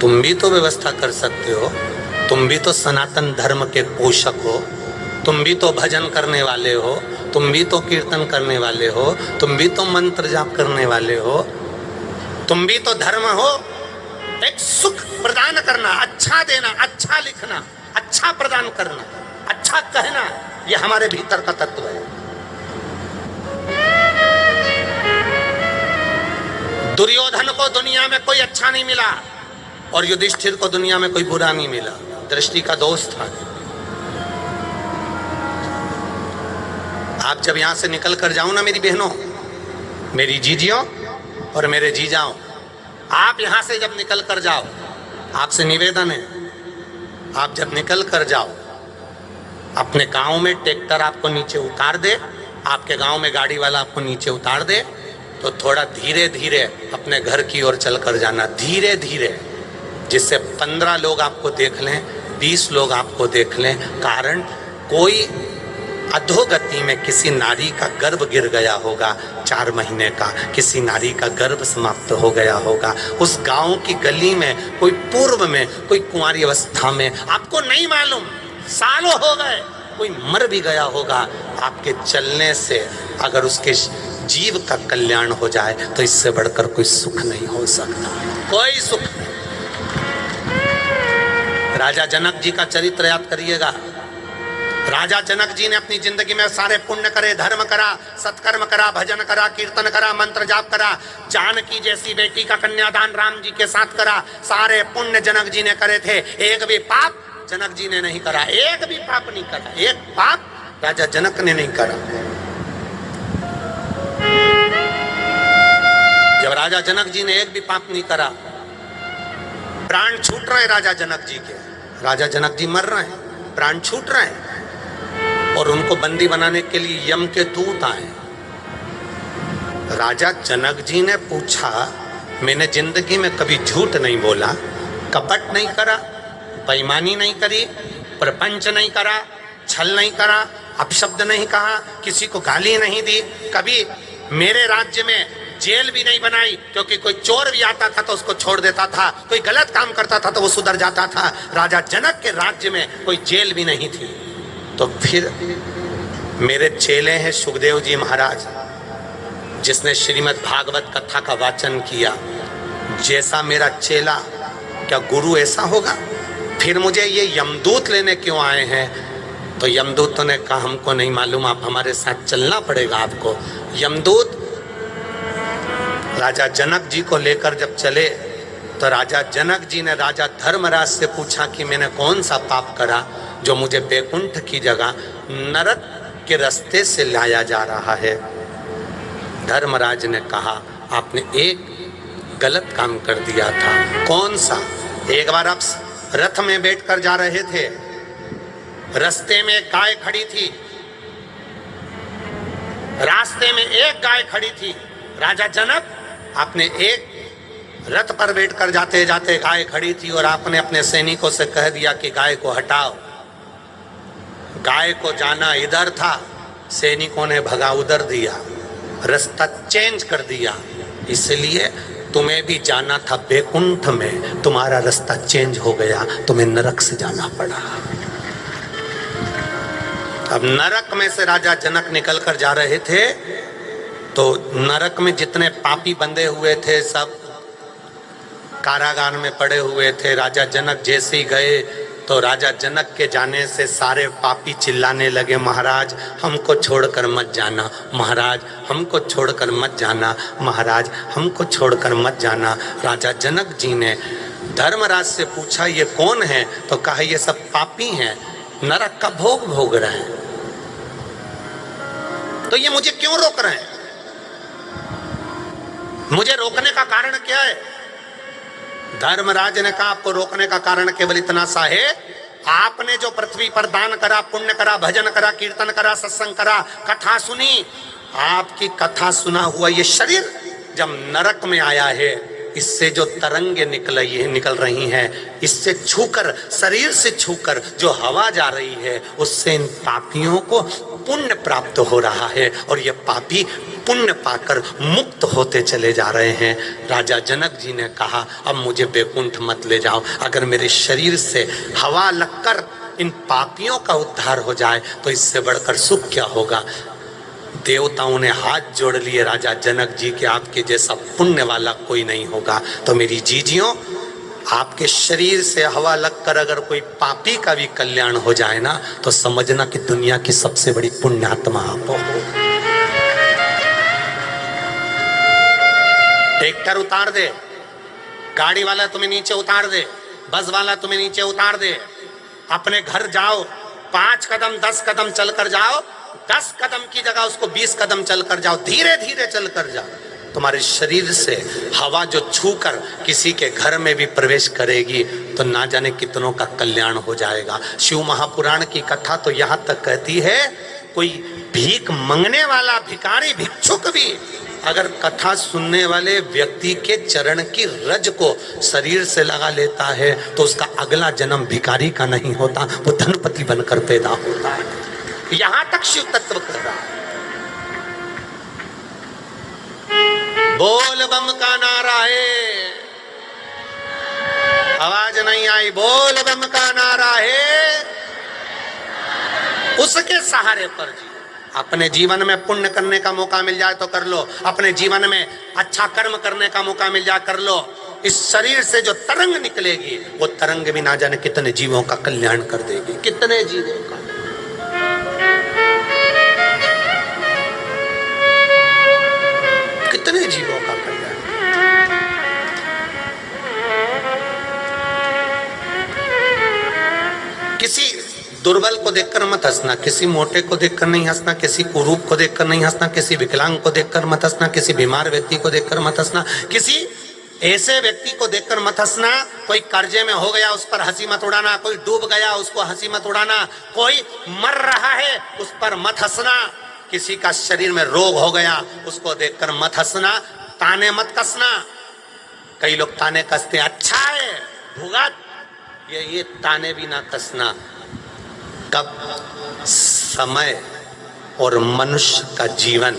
तुम भी तो व्यवस्था कर सकते हो, तुम भी तो सनातन धर्म के पोषक हो, तुम भी तो भजन करने वाले हो, तुम भी तो कीर्तन करने वाले हो, तुम भी तो मंत्र जाप करने वाले हो, तुम भी तो धर्म हो। एक सुख प्रदान करना, अच्छा देना, अच्छा लिखना, अच्छा प्रदान करना, अच्छा कहना, ये हमारे भीतर का तत्व है। दुर्योधन को दुनिया में कोई अच्छा नहीं मिला और युधिष्ठिर को दुनिया में कोई बुरा नहीं मिला, दृष्टि का दोष था। आप जब यहां से निकल कर जाओ ना मेरी बहनों, मेरी जीजियों और मेरे जीजाओं, आप यहां से जब निकल कर जाओ, आपसे निवेदन है, आप जब निकल कर जाओ, अपने गांव में ट्रैक्टर आपको नीचे उतार दे, आपके गांव में गाड़ी वाला आपको नीचे उतार दे, तो थोड़ा धीरे धीरे अपने घर की ओर चल कर जाना, धीरे धीरे, जिससे 15 लोग आपको देख लें, 20 लोग आपको देख लें। कारण कोई अधोगति में किसी नारी का गर्भ गिर गया होगा, 4 महीने का किसी नारी का गर्भ समाप्त हो गया होगा। उस गांव की गली में कोई पूर्व में कोई कुंवारी अवस्था में, आपको नहीं मालूम, सालों हो गए, कोई मर भी गया होगा। आपके चलने से अगर उसके जीव का कल्याण हो जाए तो इससे बढ़कर कोई सुख नहीं हो सकता, कोई सुख नहीं। राजा जनक जी का चरित्र याद करिएगा। राजा जनक जी ने अपनी जिंदगी में सारे पुण्य करे, धर्म करा, सत्कर्म करा, भजन करा, कीर्तन करा, मंत्र जाप करा, जानकी जैसी बेटी का कन्यादान राम जी के साथ करा, सारे पुण्य जनक जी ने करे थे। एक भी पाप जनक जी ने नहीं करा, एक भी पाप नहीं करा, एक पाप राजा जनक ने नहीं करा। जब राजा जनक जी ने एक भी पाप नहीं करा, प्राण छूट रहे राजा जनक जी के, राजा जनक जी मर रहे हैं, प्राण छूट रहे हैं, और उनको बंदी बनाने के लिए यम के दूत आए। राजा जनक जी ने पूछा, मैंने जिंदगी में कभी झूठ नहीं बोला, कपट नहीं करा, बेईमानी नहीं करी, प्रपंच नहीं करा, छल नहीं करा, अपशब्द नहीं कहा, किसी को गाली नहीं दी, कभी मेरे राज्य में जेल भी नहीं बनाई, क्योंकि कोई चोर भी आता था तो उसको छोड़ देता था, कोई गलत काम करता था तो वो सुधर जाता था। राजा जनक के राज्य में कोई जेल भी नहीं थी। तो फिर मेरे चेले हैं सुखदेव जी महाराज, जिसने श्रीमद् भागवत कथा का वाचन किया, जैसा मेरा चेला क्या गुरु ऐसा होगा? फिर मुझे ये यमदूत लेने क्यों आए हैं? तो यमदूतों ने कहा, हमको नहीं मालूम, आप हमारे साथ चलना पड़ेगा आपको। यमदूत राजा जनक जी को लेकर जब चले तो राजा जनक जी ने राजा धर्मराज से पूछा कि मैंने कौन सा पाप करा जो मुझे बैकुंठ की जगह नरक के रास्ते से लाया जा रहा है। धर्मराज ने कहा, आपने एक गलत काम कर दिया था। कौन सा? एक बार आप रथ में बैठकर जा रहे थे, रास्ते में एक गाय खड़ी थी, रास्ते में एक गाय खड़ी थी। राजा जनक, आपने एक रथ पर बैठकर जाते जाते गाय खड़ी थी और आपने अपने सैनिकों से कह दिया कि गाय को हटाओ। गाय को जाना इधर था, सैनिकों ने भगा उधर दिया, रास्ता चेंज कर दिया। इसलिए तुम्हें भी जाना था बैकुंठ में, तुम्हारा रास्ता चेंज हो गया, तुम्हें नरक से जाना पड़ा। अब नरक में से राजा जनक निकल कर जा रहे थे तो नरक में जितने पापी बंधे हुए थे सब कारागार में पड़े हुए थे। राजा जनक जैसे ही गए तो राजा जनक के जाने से सारे पापी चिल्लाने लगे, महाराज हमको छोड़कर मत जाना, महाराज हमको छोड़कर मत जाना, महाराज हमको छोड़कर मत जाना। राजा जनक जी ने धर्मराज से पूछा, ये कौन है? तो कहा, ये सब पापी हैं, नरक का भोग भोग रहे हैं, तो ये मुझे क्यों रोक रहे हैं? मुझे रोकने का कारण क्या है? धर्मराज ने कहा, आपको रोकने का कारण केवल इतना सा है, आपने जो पृथ्वी पर दान करा, पुण्य करा, भजन करा, कीर्तन करा, सत्संग करा, कथा सुनी, आपकी कथा सुना हुआ ये शरीर जब नरक में आया है, इससे जो तरंगे निकल रही हैं, इससे छूकर, शरीर से छूकर जो हवा जा रही है, उससे इन पापियों को पुण्य प्राप्त हो रहा है और ये पापी पुण्य पाकर मुक्त होते चले जा रहे हैं। राजा जनक जी ने कहा, अब मुझे बैकुंठ मत ले जाओ, अगर मेरे शरीर से हवा लगकर इन पापियों का उद्धार हो जाए तो इससे बढ़कर सुख क्या होगा। देवताओं ने हाथ जोड़ लिए राजा जनक जी के, आपके जैसा पुण्य वाला कोई नहीं होगा। तो मेरी जीजियों, आपके शरीर से हवा लगकर अगर कोई पापी का भी कल्याण हो जाए ना, तो समझना कि दुनिया की सबसे बड़ी पुण्यात्मा आप हो। ट्रैक्टर उतार दे, गाड़ी वाला तुम्हें नीचे उतार दे, बस वाला तुम्हें नीचे उतार दे, अपने घर जाओ, 5 कदम 10 कदम चलकर जाओ, 10 कदम की जगह उसको 20 कदम चलकर जाओ, धीरे धीरे चलकर जाओ, तुम्हारे शरीर से हवा जो छूकर किसी के घर में भी प्रवेश करेगी तो ना जाने कितनों का कल्याण हो जाएगा। शिव महापुराण की कथा तो यहाँ तक कहती है, कोई भीख मांगने वाला भिखारी भिक्षुक भी अगर कथा सुनने वाले व्यक्ति के चरण की रज को शरीर से लगा लेता है तो उसका अगला जन्म भिखारी का नहीं होता, वो धनपति बनकर पैदा होता है। यहां तक शिव तत्व कर रहा है। बोल बम का नारा है, आवाज नहीं आई, बोल बम का नारा है, उसके सहारे पर जी। अपने जीवन में पुण्य करने का मौका मिल जाए तो कर लो, अपने जीवन में अच्छा कर्म करने का मौका मिल जाए कर लो। इस शरीर से जो तरंग निकलेगी वो तरंग भी ना जाने कितने जीवों का कल्याण कर देगी, कितने जीवों का। कितने जीवों का कल्याण। किसी दुर्बल को देखकर मत हंसना, किसी मोटे को देखकर नहीं हंसना, किसी कुरूप को देखकर नहीं हंसना, किसी विकलांग को देखकर मत हंसना, किसी बीमार व्यक्ति को देखकर मत हंसना, किसी ऐसे व्यक्ति को देखकर मत हंसना, कोई कर्जे में हो गया उस पर हंसी मत उड़ाना, कोई डूब गया उसको हंसी मत उड़ाना, कोई मर रहा है उस पर मत हंसना, किसी का शरीर में रोग हो गया, उसको देखकर मत हंसना, ताने मत कसना। कई लोग ताने कसते, अच्छा है भुगत, ये ताने भी ना कसना। कब समय और मनुष्य का जीवन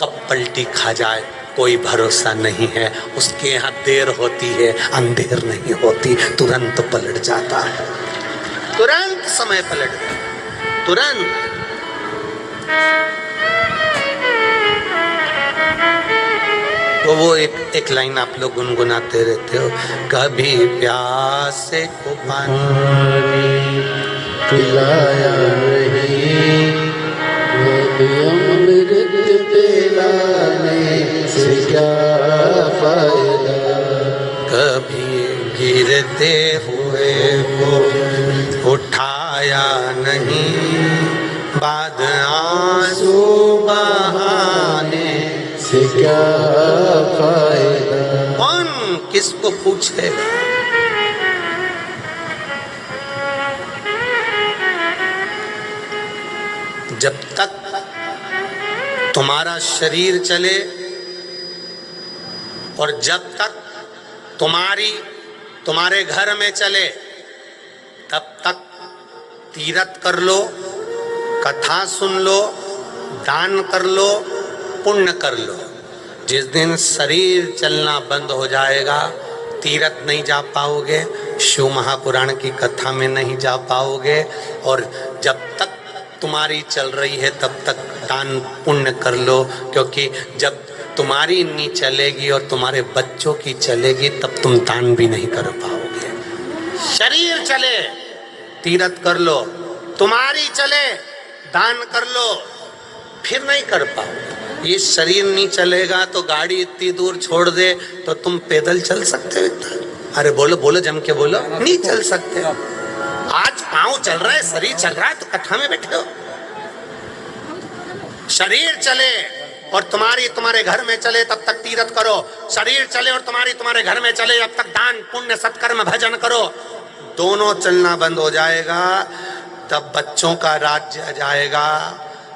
कब पलटी खा जाए कोई भरोसा नहीं है। उसके यहाँ देर होती है, अंधेर नहीं होती, तुरंत पलट जाता है, तुरंत समय पलट गया, तुरंत। तो वो एक लाइन आप लोग गुनगुनाते रहते हो, कभी प्यासे को पानी पिलाया नहीं, अमृत पिलाने से क्या फायदा। कभी गिरते हुए को उठाया नहीं, बाद आंसू बहाने से क्या फायदा। कौन किसको पूछेगा। जब तक तुम्हारा शरीर चले और जब तक तुम्हारे घर में चले, तब तक तीरथ कर लो, कथा सुन लो, दान कर लो, पुण्य कर लो। जिस दिन शरीर चलना बंद हो जाएगा, तीरथ नहीं जा पाओगे, शिव महापुराण की कथा में नहीं जा पाओगे, और जब तक तुम्हारी चल रही है तब तक दान पुण्य कर लो, क्योंकि जब तुम्हारी नहीं चलेगी और तुम्हारे बच्चों की चलेगी तब तुम दान भी नहीं कर पाओगे। शरीर चले तीरथ कर लो, तुम्हारी चले दान कर लो, फिर नहीं कर पाओगे। ये शरीर नहीं चलेगा तो गाड़ी इतनी दूर छोड़ दे तो तुम पैदल चल सकते हो इतना? अरे बोलो बोलो, जम के बोलो, नहीं चल सकते। आज पाँव चल रहा है, शरीर चल रहा है, तो कथा में बैठे हो। शरीर चले और तुम्हारे घर में चले तब तक तीरथ करो, शरीर चले और तुम्हारे घर में चले तब तक दान पुण्य सत्कर्म भजन करो। दोनों चलना बंद हो जाएगा तब बच्चों का राज्य आ जाएगा,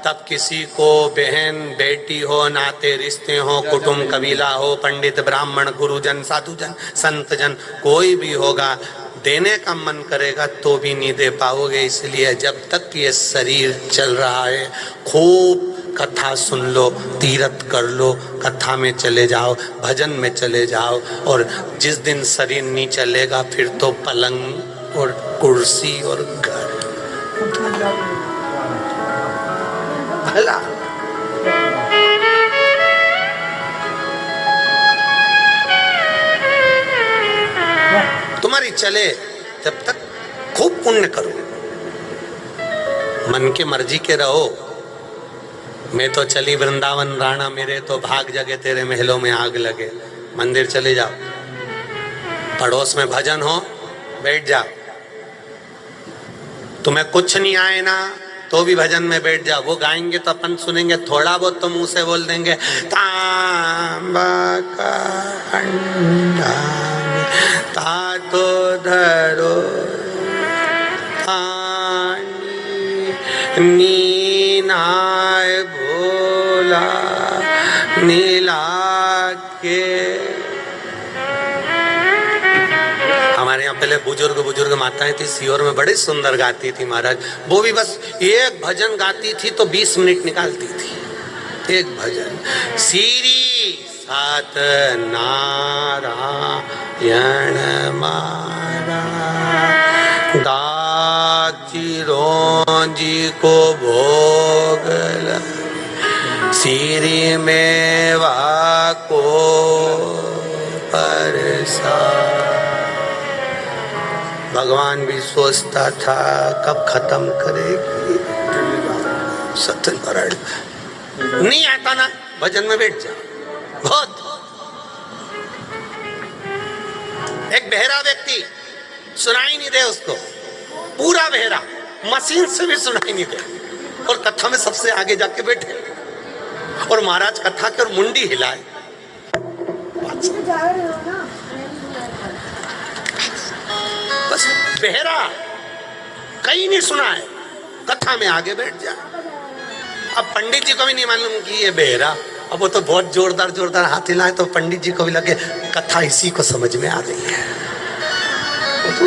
तब किसी को बहन बेटी हो, नाते रिश्ते हो, कुटुंब कबीला हो, पंडित ब्राह्मण गुरुजन साधुजन संतजन कोई भी होगा, देने का मन करेगा तो भी नहीं दे पाओगे। इसलिए जब तक ये शरीर चल रहा है खूब कथा सुन लो, तीरथ कर लो, कथा में चले जाओ, भजन में चले जाओ, और जिस दिन शरीर नहीं चलेगा फिर तो पलंग और कुर्सी और घर भला। तुम्हारी चले जब तक खूब पुण्य करो, मन के मर्जी के रहो। मैं तो चली वृंदावन राणा, मेरे तो भाग जगे, तेरे महलों में आग लगे। मंदिर चले जाओ, पड़ोस में भजन हो, बैठ जाओ। तुम्हें कुछ नहीं आए ना तो भी भजन में बैठ जाओ। वो गाएंगे तो अपन सुनेंगे, थोड़ा बहुत तो मुंह से बोल देंगे, तांबा का अंडा तातो धरो नीनाय भोला नीला के। हमारे यहाँ पहले बुजुर्ग माताएं थी, सीहोर में बड़े सुंदर गाती थी महाराज। वो भी बस एक भजन गाती थी तो 20 मिनट निकालती थी एक भजन। सीरी सात नारायण मारा दाची रोजी को भोग सीरी मेवा को परसा। भगवान भी सोचता था कब खत्म करेगी सत्यनारायण। नहीं आता ना भजन में बैठ जाओ। बहुत एक बहरा व्यक्ति सुनाई नहीं दे उसको, पूरा बहरा, मशीन से भी सुनाई नहीं दे, और कथा में सबसे आगे जाके बैठे और महाराज कथा के और मुंडी हिलाए। बस बहरा, कहीं नहीं सुना है, कथा में आगे बैठ जाए। अब पंडित जी को भी नहीं मालूम कि ये बेहरा, अब वो तो बहुत जोरदार जोरदार हाथ हिलाए तो पंडित जी को भी लगे कथा इसी को समझ में आ रही है। वो तो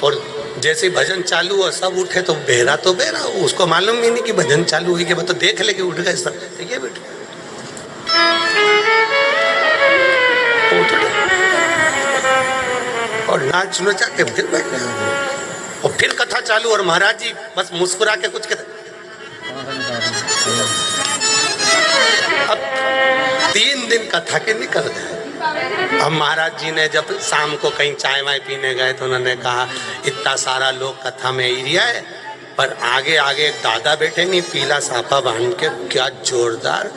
और जैसे भजन चालू और सब उठे तो बेहरा तो बेहरा, उसको मालूम ही नहीं कि भजन चालू हुई के बाद तो देख ले कि उठ गए सब, ये भी और नाच नचा के फिर बैठ गए और फिर कथा चालू और महाराज जी बस मुस्कुरा के कुछ कहते। अब 3 दिन कथा के निकल गए। अब महाराज जी ने जब शाम को कहीं चाय वाय पीने गए तो उन्होंने कहा इतना सारा लोग कथा में एरिया है, पर आगे आगे एक दादा बैठे नहीं पीला साफा बांध के, क्या जोरदार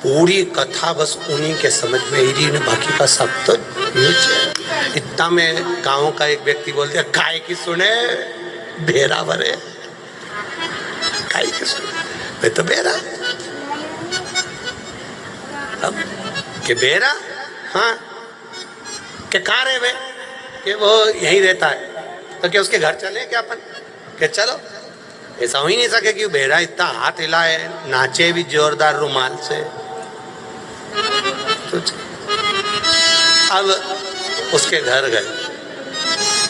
पूरी कथा बस उन्हीं के समझ में एरी ने, बाकी का सब तो नीचे। इतना में गांव का एक व्यक्ति बोल दिया काय की सुने बेरा भरे, काय की सुने वे तो बेरा। अब के बेरा, हाँ के कहाँ रहे वे, कि वो यहीं रहता है, तो क्या उसके घर चले क्या अपन, के चलो। ऐसा हो ही नहीं सके कि बेरा इतना हाथ हिलाए नाचे भी जोरदार रुमाल से। तो अब उसके घर गए,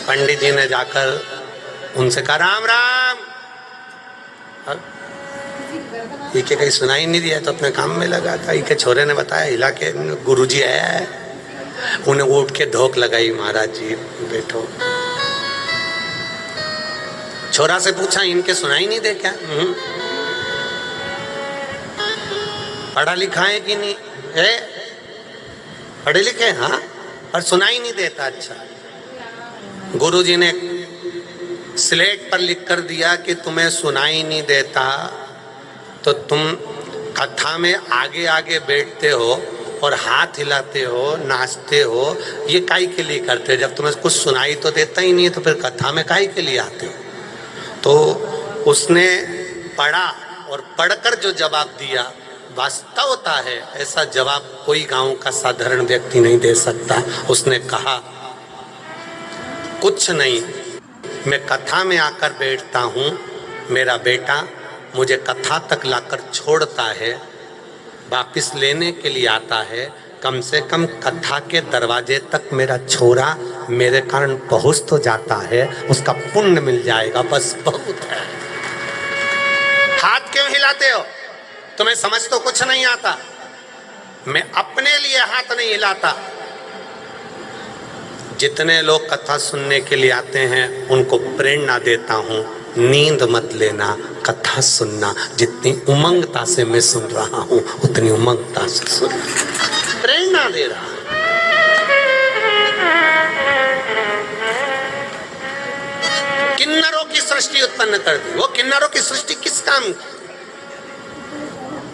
पंडित जी ने जाकर उनसे कहा राम राम। इके कहीं सुनाई नहीं दिया तो अपने काम में लगा था। इके छोरे ने बताया हिला के गुरुजी आया है, उन्हें उठ के धोख लगाई महाराज जी बैठो। छोरा से पूछा इनके सुनाई नहीं दे क्या? पढ़ा लिखा है कि नहीं है? पढ़े लिखे हाँ, पर सुनाई नहीं देता। अच्छा, गुरुजी ने स्लेट पर लिख कर दिया कि तुम्हें सुनाई नहीं देता तो तुम कथा में आगे आगे बैठते हो और हाथ हिलाते हो, नाचते हो, ये काहे के लिए करते हो? जब तुम्हें कुछ सुनाई तो देता ही नहीं है तो फिर कथा में काहे के लिए आते हो? तो उसने पढ़ा और पढ़कर जो जवाब दिया वास्तवता है, ऐसा जवाब कोई गांव का साधारण व्यक्ति नहीं दे सकता। उसने कहा कुछ नहीं, मैं कथा में आकर बैठता हूँ, मेरा बेटा मुझे कथा तक लाकर छोड़ता है, वापिस लेने के लिए आता है, कम से कम कथा के दरवाजे तक मेरा छोरा मेरे कारण पहुँच तो जाता है, उसका पुण्य मिल जाएगा, बस बहुत है। हाथ क्यों हिलाते हो? तुम्हें समझ तो कुछ नहीं आता। मैं अपने लिए हाथ नहीं हिलाता। जितने लोग कथा सुनने के लिए आते हैं उनको प्रेरणा देता हूँ, नींद मत लेना, कथा सुनना। जितनी उमंगता से मैं सुन रहा हूँ उतनी उमंगता से सुनना, प्रेरणा दे रहा। किन्नरों की सृष्टि उत्पन्न कर दी। वो किन्नरों की सृष्टि किस काम की?